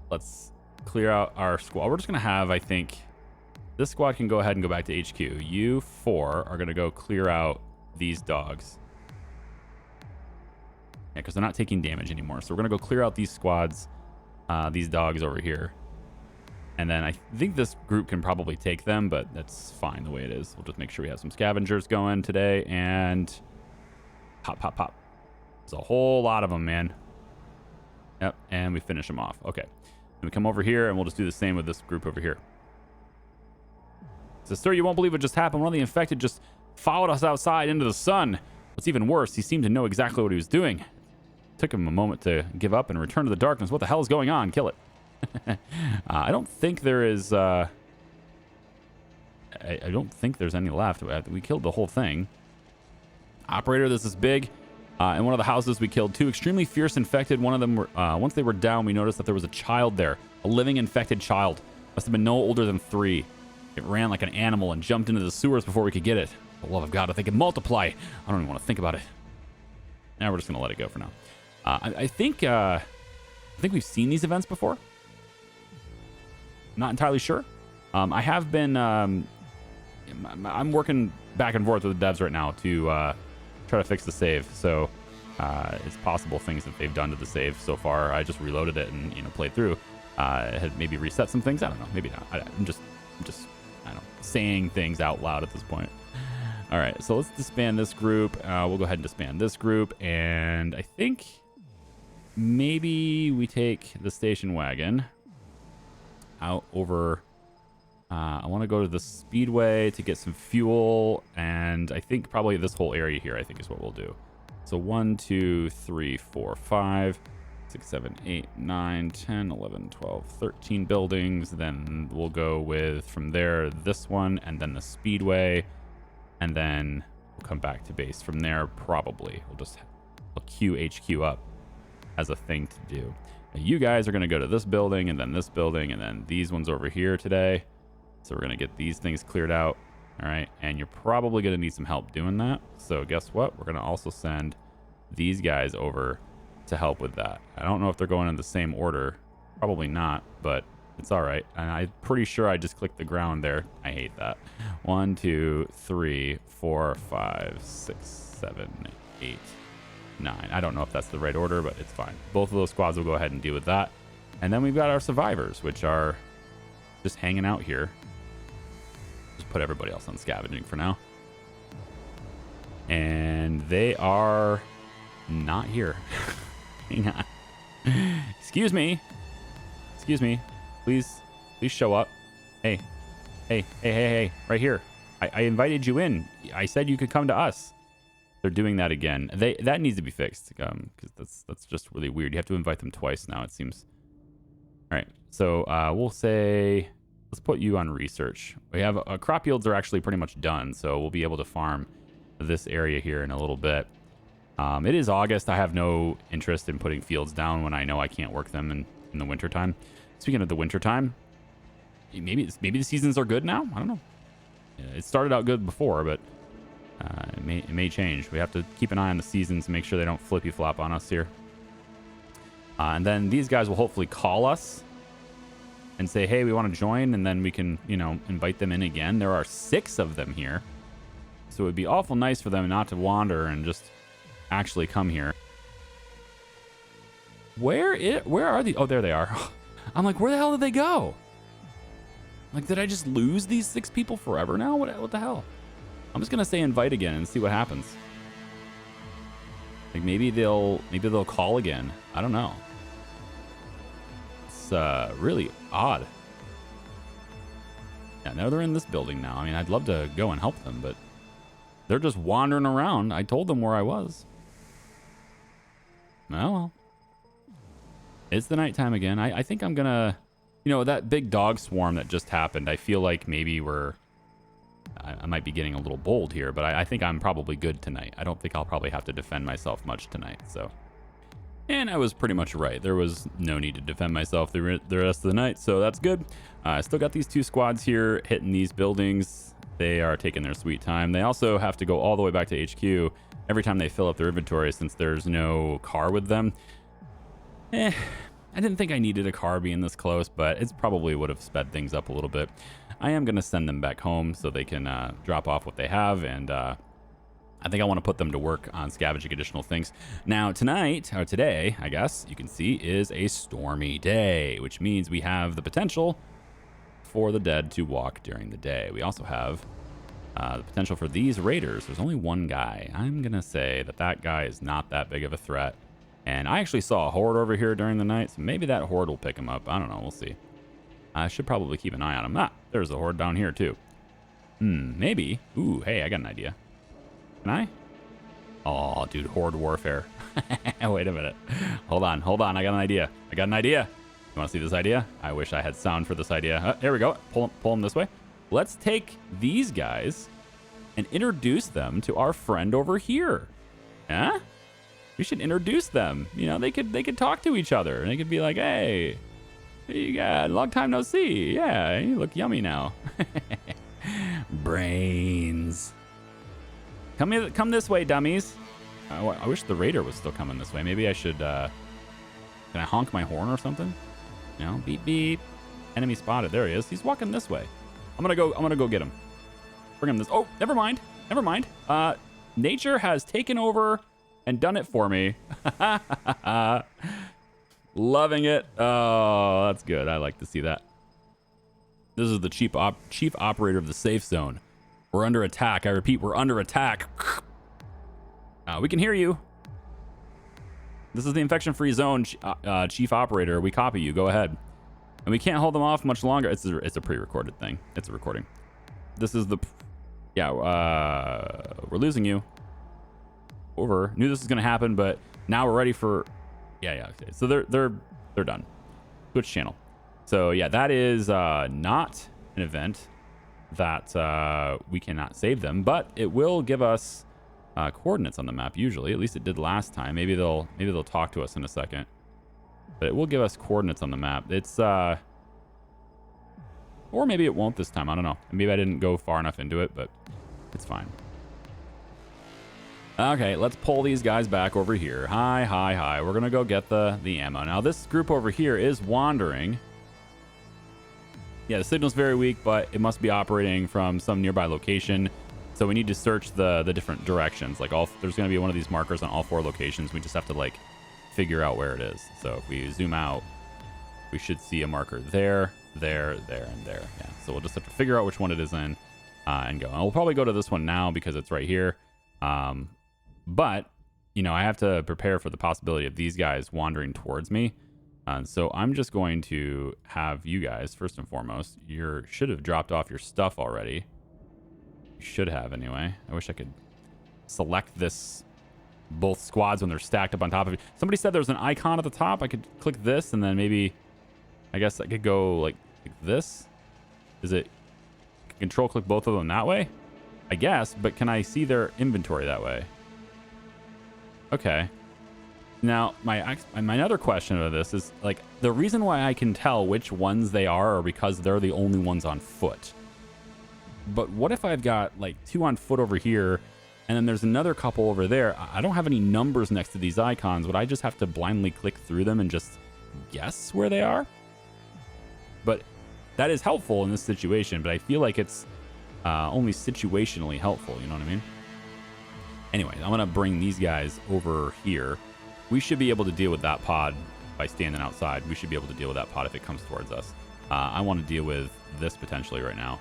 let's clear out our squad. We're just going to have, I think, this squad can go ahead and go back to HQ. You four are going to go clear out these dogs. Yeah, because they're not taking damage anymore. So we're going to go clear out these squads, these dogs over here. And then I think this group can probably take them, but that's fine the way it is. We'll just make sure we have some scavengers going today. And pop, pop, pop. There's a whole lot of them, man. Yep, and we finish them off. Okay. And we come over here, and we'll just do the same with this group over here. It says, sir, you won't believe what just happened. One of the infected just followed us outside into the sun. What's even worse, he seemed to know exactly what he was doing. Took him a moment to give up and return to the darkness. What the hell is going on? Kill it. I don't think there is... I don't think there's any left. We killed the whole thing. Operator, this is big. In one of the houses, we killed 2 extremely fierce infected. One of them, were, once they were down, we noticed that there was a child there. A living infected child. Must have been no older than 3. It ran like an animal and jumped into the sewers before we could get it. For the love of God, if they can multiply. I don't even want to think about it. Now we're just going to let it go for now. I think we've seen these events before. Not entirely sure. I have been... I'm working back and forth with the devs right now to try to fix the save. So it's possible things that they've done to the save so far. I just reloaded it and played through. It had maybe reset some things. I don't know. Maybe not. I'm just I don't know, saying things out loud at this point. All right, so let's disband this group. We'll go ahead and disband this group, and I think maybe we take the station wagon out over. I want to go to the speedway to get some fuel, and I think probably this whole area here, I think, is what we'll do. So 1, 2, 3, 4, 5, 6, 7, 8, 9, 10, 11, 12, 13 buildings. Then we'll go with, from there, this one, and then the speedway, and then we'll come back to base from there, probably. We'll queue HQ up as a thing to do. Now, you guys are going to go to this building, and then this building, and then these ones over here today. So we're going to get these things cleared out. All right. And you're probably going to need some help doing that. So guess what? We're going to also send these guys over to help with that. I don't know if they're going in the same order. Probably not, but it's all right. And I'm pretty sure I just clicked the ground there. I hate that. 1, 2, 3, 4, 5, 6, 7, 8, 9. I don't know if that's the right order, but it's fine. Both of those squads will go ahead and deal with that. And then we've got our survivors, which are just hanging out here. Just put everybody else on scavenging for now. And they are not here. Hang on. Excuse me. Please show up. Hey. Right here. I invited you in. I said you could come to us. They're doing that again. That needs to be fixed, because that's just really weird. You have to invite them twice now, it seems. All right. So we'll say, let's put you on research. We have crop yields are actually pretty much done, so we'll be able to farm this area here in a little bit. It is August. I have no interest in putting fields down when I know I can't work them in the wintertime. Speaking of the wintertime, maybe the seasons are good now. I don't know. It started out good before, but it may change. We have to keep an eye on the seasons and make sure they don't flippy flop on us here. And then these guys will hopefully call us and say, hey, we want to join, and then we can, invite them in again. There are 6 of them here. So it would be awful nice for them not to wander and just actually come here. Where are the... Oh, there they are. I'm like, where the hell did they go? Like, did I just lose these 6 people forever now? What the hell? I'm just going to say invite again and see what happens. Like, maybe they'll call again. I don't know. It's really odd. Yeah, now they're in this building now. I mean, I'd love to go and help them, but they're just wandering around. I told them where I was. Oh, well. It's the nighttime again. I think I'm gonna... that big dog swarm that just happened, I feel like maybe we're I might be getting a little bold here, but I think I'm probably good tonight. I don't think I'll probably have to defend myself much tonight. So, and I was pretty much right. There was no need to defend myself the rest of the night, so that's good. I still got these 2 squads here hitting these buildings. They are taking their sweet time. They also have to go all the way back to HQ every time they fill up their inventory since there's no car with them. I didn't think I needed a car being this close, but it probably would have sped things up a little bit. I am going to send them back home so they can drop off what they have, and I think I want to put them to work on scavenging additional things. Now, tonight, or today, I guess, you can see, is a stormy day, which means we have the potential for the dead to walk during the day. We also have the potential for these raiders. There's only one guy. I'm going to say that that guy is not that big of a threat. And I actually saw a horde over here during the night, so maybe that horde will pick him up. I don't know. We'll see. I should probably keep an eye on him. Ah, there's a horde down here, too. Maybe. Ooh, hey, I got an idea. Can I? Oh, dude, horde warfare. Wait a minute. Hold on. I got an idea. You want to see this idea? I wish I had sound for this idea. There we go. Pull them this way. Let's take these guys and introduce them to our friend over here. Huh? We should introduce them. You know, they could talk to each other. And they could be like, hey, you got long time no see. Yeah, you look yummy now. Brains. Come this way, dummies. I wish the raider was still coming this way. Maybe I should, can I honk my horn or something? No, beep, beep. Enemy spotted. There he is. He's walking this way. I'm gonna go get him. Bring him this. Oh, never mind. Nature has taken over and done it for me. Loving it. Oh, that's good. I like to see that. This is the chief operator of the safe zone. We're under attack. I repeat, we're under attack. We can hear you. This is the infection-free zone, chief operator. We copy you. Go ahead. And we can't hold them off much longer. It's a pre-recorded thing. It's a recording. This is the... Yeah, we're losing you. Over. Knew this was going to happen, but now we're ready for... Yeah, okay. So they're done. Switch channel. So, yeah, that is not an event that we cannot save them, but it will give us coordinates on the map usually. At least it did last time. Maybe they'll talk to us in a second. But it will give us coordinates on the map. It's or maybe it won't this time. I don't know. Maybe I didn't go far enough into it, but it's fine. Okay, let's pull these guys back over here. Hi. We're gonna go get the ammo. Now this group over here is wandering. Yeah, the signal's very weak, but it must be operating from some nearby location. So we need to search the different directions. Like there's gonna be one of these markers on all 4 locations. We just have to like figure out where it is. So if we zoom out, we should see a marker there, and there. Yeah. So we'll just have to figure out which one it is in and go. And we'll probably go to this one now because it's right here. But you know, I have to prepare for the possibility of these guys wandering towards me. So I'm just going to have you guys, first and foremost, you should have dropped off your stuff already. You should have anyway. I wish I could select this, both squads when they're stacked up on top of it. Somebody said there's an icon at the top. I could click this and then maybe, I guess I could go like this. Is it control click both of them that way? I guess, but can I see their inventory that way? Okay. Now, my other question about this is, like, the reason why I can tell which ones they are because they're the only ones on foot. But what if I've got, like, 2 on foot over here, and then there's another couple over there? I don't have any numbers next to these icons. Would I just have to blindly click through them and just guess where they are? But that is helpful in this situation, but I feel like it's only situationally helpful, you know what I mean? Anyway, I'm going to bring these guys over here. We should be able to deal with that pod by standing outside. We should be able to deal with that pod if it comes towards us. I want to deal with this potentially right now.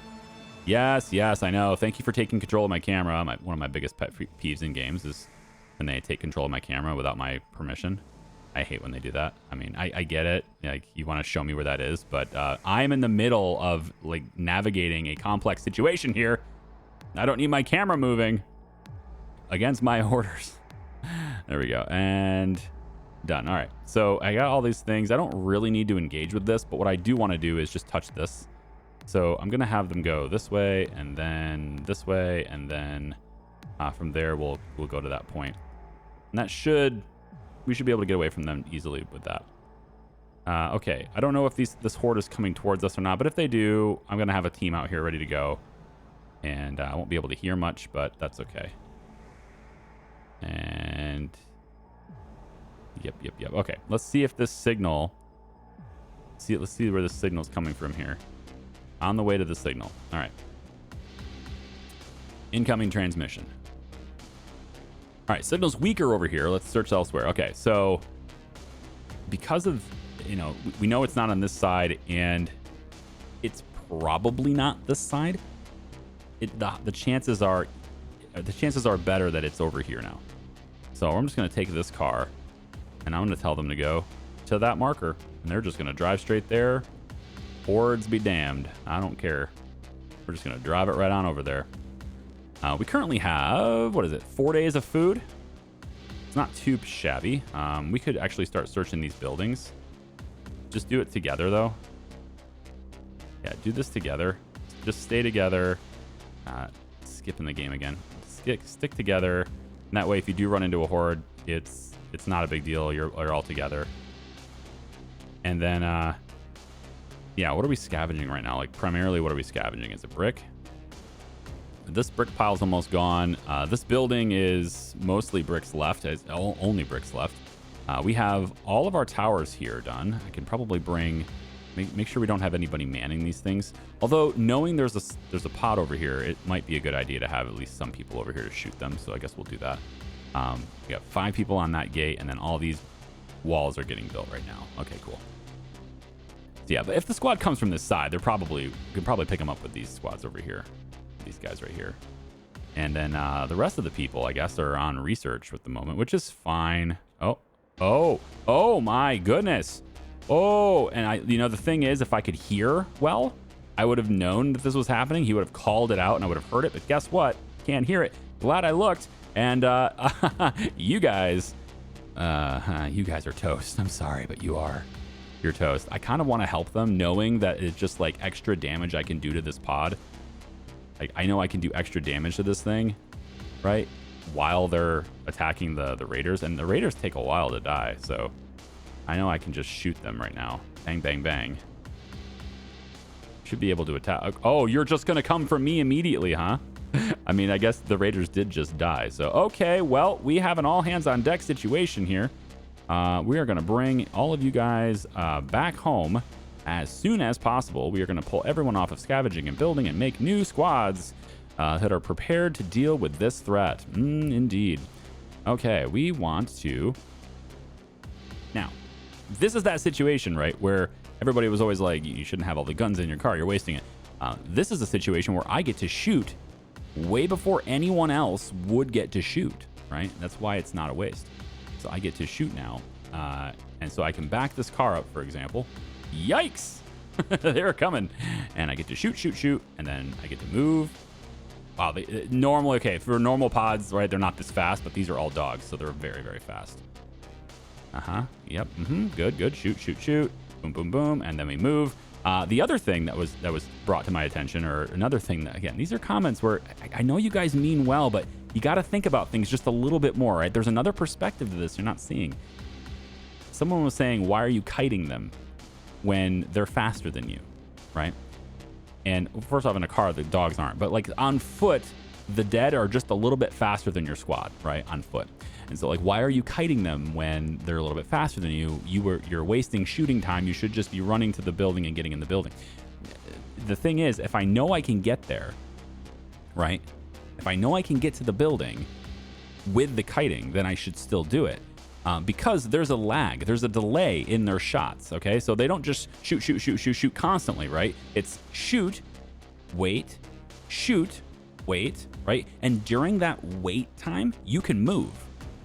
Yes, I know. Thank you for taking control of my camera. One of my biggest pet peeves in games is when they take control of my camera without my permission. I hate when they do that. I mean, I get it. Like, you want to show me where that is, but I'm in the middle of like navigating a complex situation here. I don't need my camera moving against my orders. There we go. And done. All right. So I got all these things. I don't really need to engage with this, but what I do want to do is just touch this. So I'm going to have them go this way and then this way. And then from there, we'll go to that point. And we should be able to get away from them easily with that. Okay, I don't know if this horde is coming towards us or not, but if they do, I'm going to have a team out here ready to go. And I won't be able to hear much, but that's okay. And yep. Okay, let's see if this signal... Let's see where the signal's coming from here. On the way to the signal. All right. Incoming transmission. All right, signal's weaker over here. Let's search elsewhere. Okay, so because of, we know it's not on this side, and it's probably not this side. The chances are better that it's over here now. So I'm just going to take this car, and I'm going to tell them to go to that marker, and they're just going to drive straight there. Hordes be damned. I don't care. We're just going to drive it right on over there. We currently have, 4 days of food? It's not too shabby. We could actually start searching these buildings. Just do it together, though. Yeah, do this together. Just stay together. Skipping the game again. Stick together. And that way, if you do run into a horde, it's not a big deal. You're all together. And then, yeah, what are we scavenging right now? Like, primarily, what are we scavenging? Is it brick? This brick pile's almost gone. This building is mostly bricks left. It's only bricks left. We have all of our towers here done. I can probably make sure we don't have anybody manning these things. Although, knowing there's a pod over here, it might be a good idea to have at least some people over here to shoot them. So I guess we'll do that. We got 5 people on that gate, and then all these walls are getting built right now. Okay, cool. So yeah, but if the squad comes from this side, we can probably pick them up with these squads over here. These guys right here. And then the rest of the people, I guess, are on research at the moment, which is fine. Oh my goodness. Oh, and the thing is, if I could hear well, I would have known that this was happening. He would have called it out and I would have heard it. But guess what? Can't hear it. Glad I looked. And you guys are toast. I'm sorry, but you're toast. I kind of want to help them, knowing that it's just like extra damage I can do to this pod. Like, I know I can do extra damage to this thing, right? While they're attacking the raiders. And the raiders take a while to die, so I know I can just shoot them right now. Bang, bang, bang. Should be able to attack. Oh, you're just going to come for me immediately, huh? I mean, I guess the raiders did just die. So, okay, well, we have an all-hands-on-deck situation here. We are going to bring all of you guys back home as soon as possible. We are going to pull everyone off of scavenging and building and make new squads that are prepared to deal with this threat. Indeed. Okay, we want to... Now, this is that situation, right, where everybody was always like, you shouldn't have all the guns in your car, you're wasting it. This is a situation where I get to shoot way before anyone else would get to shoot, right? That's why it's not a waste. So I get to shoot now. And so I can back this car up, for example. Yikes! They're coming. And I get to shoot, and then I get to move. Wow, normally, okay, for normal pods, right, they're not this fast, but these are all dogs, so they're very, very fast. Yep, good, shoot. Boom, boom, boom, and then we move. The other thing that was brought to my attention, or another thing that, again, these are comments where I know you guys mean well, but you got to think about things just a little bit more, right? There's another perspective to this you're not seeing. Someone was saying, why are you kiting them when they're faster than you, right? And first off, in a car, the dogs aren't. But like on foot, the dead are just a little bit faster than your squad, right? On foot. And so like, why are you kiting them when they're a little bit faster than you? You're wasting shooting time. You should just be running to the building and getting in the building. The thing is, if I know I can get there, right? If I know I can get to the building with the kiting, then I should still do it. Because there's a lag, there's a delay in their shots, okay? So they don't just shoot constantly, right? It's shoot, wait, right? And during that wait time, you can move.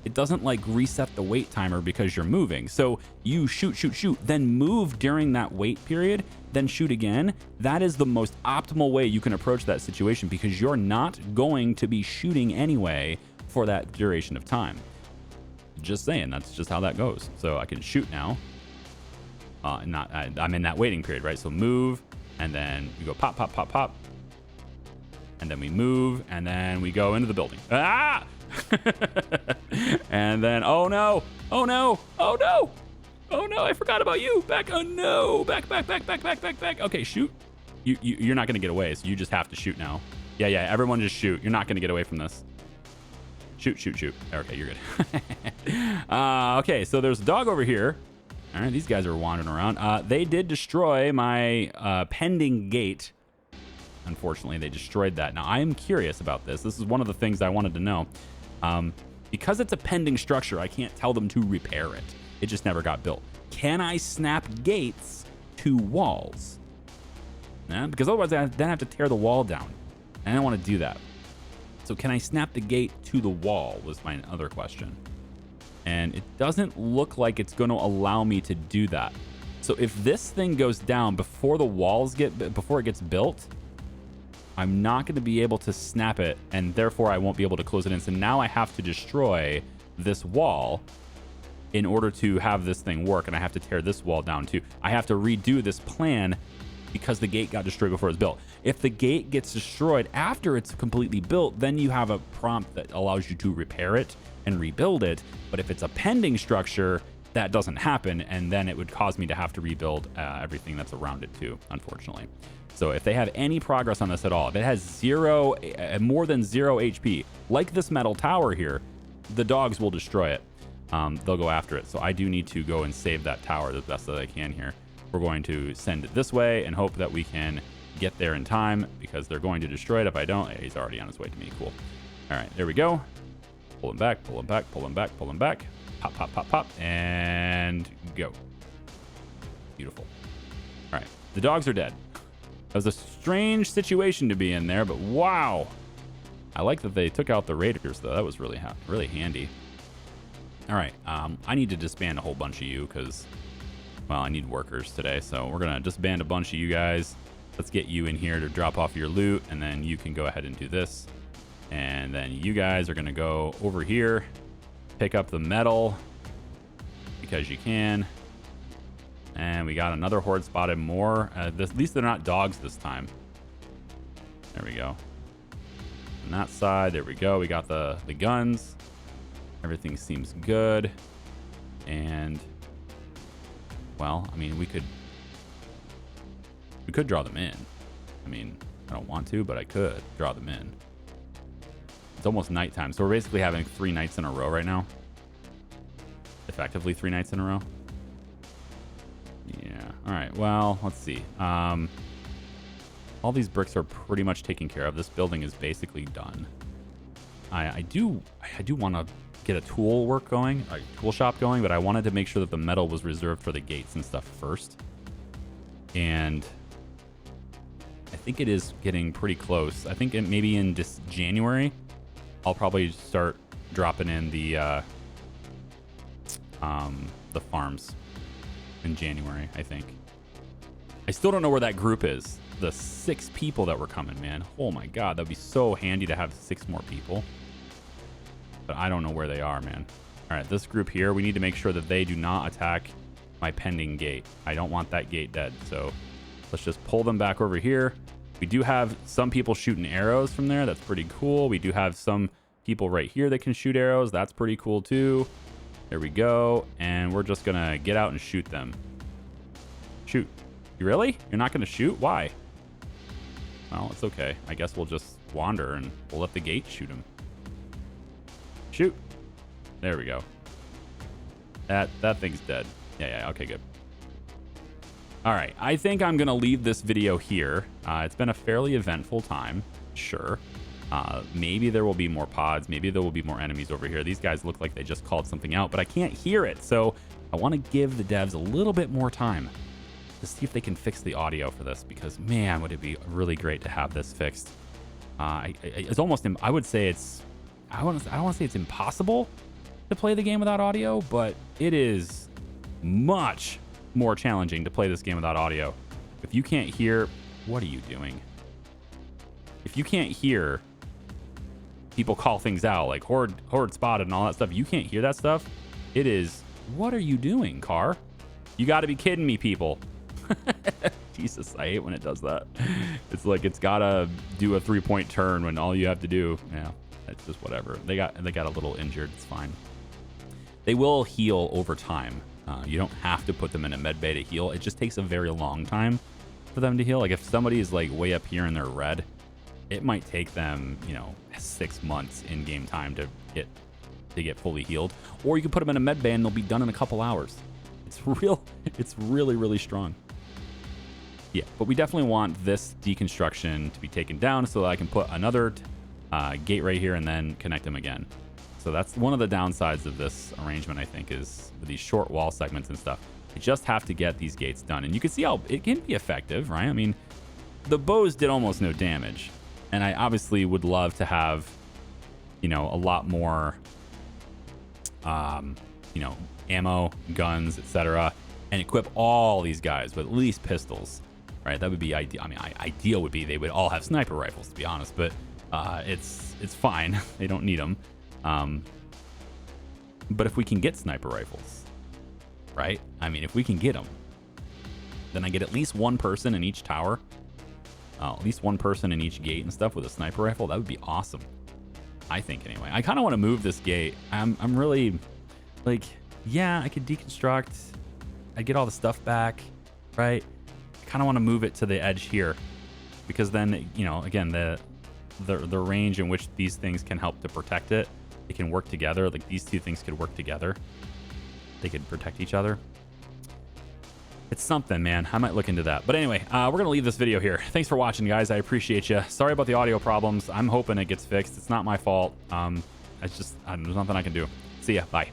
It doesn't like reset the wait timer because you're moving. So you shoot, then move during that wait period, then shoot again. That is the most optimal way you can approach that situation because you're not going to be shooting anyway for that duration of time. Just saying, that's just how that goes. So I can shoot now. I'm in that waiting period, right? So move, And then we go pop, pop, pop, pop. And then we move, and then we go into the building. Ah! And then, oh no, oh no, oh no, oh no, I forgot about you. Back, oh no, back, back, back, back, back, back, back. Okay, shoot. You're not gonna get away, so you just have to shoot now. Yeah, everyone just shoot. You're not gonna get away from this. Shoot, shoot, shoot. Okay, you're good. Okay, so there's a dog over here. All right, these guys are wandering around. They did destroy my pending gate. Unfortunately, they destroyed that. Now, I am curious about this. This is one of the things I wanted to know. Because it's a pending structure, I can't tell them to repair it. It just never got built. Can I snap gates to walls? Nah, because otherwise, I then have to tear the wall down. And I don't want to do that. So can I snap the gate to the wall was my other question. And it doesn't look like it's going to allow me to do that. So if this thing goes down before it gets built, I'm not going to be able to snap it, and therefore I won't be able to close it in. So now I have to destroy this wall in order to have this thing work, and I have to tear this wall down too. I have to redo this plan because the gate got destroyed before it was built. If the gate gets destroyed after it's completely built, then you have a prompt that allows you to repair it and rebuild it. But if it's a pending structure, that doesn't happen, and then it would cause me to have to rebuild everything that's around it too, unfortunately. So if they have any progress on this at all, if it has more than 0 HP, like this metal tower here, the dogs will destroy it. They'll go after it. So I do need to go and save that tower the best that I can here. We're going to send it this way and hope that we can get there in time because they're going to destroy it. If I don't, he's already on his way to me. Cool. All right, there we go. Pull him back, pull him back, pull him back, pull him back. Pop, pop, pop, pop, and go. Beautiful. All right, the dogs are dead. That was a strange situation to be in there, but wow. I like that they took out the raiders, though. That was really handy. All right, I need to disband a whole bunch of you because, well, I need workers today. So we're going to disband a bunch of you guys. Let's get you in here to drop off your loot, and then you can go ahead and do this. And then you guys are going to go over here, pick up the metal because you can. And we got another horde spotted more. At least they're not dogs this time. There we go. On that side, there we go. We got the guns. Everything seems good. And, well, I mean, we could draw them in. I mean, I don't want to, but I could draw them in. It's almost nighttime, so we're basically having 3 nights in a row right now. Effectively 3 nights in a row. Yeah. All right. Well, let's see. All these bricks are pretty much taken care of. This building is basically done. I do want to get a tool shop going, but I wanted to make sure that the metal was reserved for the gates and stuff first. And I think it is getting pretty close. I think maybe in January, I'll probably start dropping in the farms in January, I think. I still don't know where that group is. The 6 people that were coming, man. Oh my God, that'd be so handy to have 6 more people. But I don't know where they are, man. All right, this group here, we need to make sure that they do not attack my pending gate. I don't want that gate dead. So let's just pull them back over here. We do have some people shooting arrows from there. That's pretty cool. We do have some people right here that can shoot arrows. That's pretty cool too. There we go. And we're just gonna get out and shoot them. Shoot. You really? You're not gonna shoot? Why? Well, it's okay. I guess we'll just wander and we'll let the gate shoot him. Shoot. There we go. That thing's dead. Yeah, okay, good. All right, I think I'm gonna leave this video here. It's been a fairly eventful time, sure. Maybe there will be more pods. Maybe there will be more enemies over here. These guys look like they just called something out, but I can't hear it. So I want to give the devs a little bit more time to see if they can fix the audio for this, because man, would it be really great to have this fixed. It's almost, I would say it's, I don't want to say it's impossible to play the game without audio, but it is much more challenging to play this game without audio. If you can't hear, what are you doing? If you can't hear people call things out like horde spotted and all that stuff, you can't hear that stuff. It is, what are you doing, car? You got to be kidding me, people. Jesus, I hate when it does that. It's like it's gotta do a 3-point turn when all you have to do, yeah, it's just whatever. They got a little injured. It's fine. They will heal over time. You don't have to put them in a med bay to heal. It just takes a very long time for them to heal. Like if somebody is like way up here and they're red, it might take them, 6 months in game time to get fully healed. Or you can put them in a med bay and they'll be done in a couple hours. It's really, really strong. Yeah, but we definitely want this deconstruction to be taken down so that I can put another gate right here and then connect them again. So that's one of the downsides of this arrangement, I think, is with these short wall segments and stuff. You just have to get these gates done. And you can see how it can be effective, right? I mean, the bows did almost no damage. And I obviously would love to have, a lot more, ammo, guns, etc., and equip all these guys with at least pistols, right? That would be ideal. I mean, ideal would be they would all have sniper rifles, to be honest, but it's fine. They don't need them. But if we can get sniper rifles, right? I mean, if we can get them, then I get at least one person in each tower, at least one person in each gate and stuff with a sniper rifle. That would be awesome, I think, anyway. I kind of want to move this gate. I'm really like, yeah, I could deconstruct. I'd get all the stuff back, right? I kind of want to move it to the edge here because then, again, the range in which these things can help to protect it, they can work together. Like these two things could work together. They could protect each other. It's something, man. I might look into that. But anyway, we're going to leave this video here. Thanks for watching, guys. I appreciate you. Sorry about the audio problems. I'm hoping it gets fixed. It's not my fault. There's nothing I can do. See ya. Bye.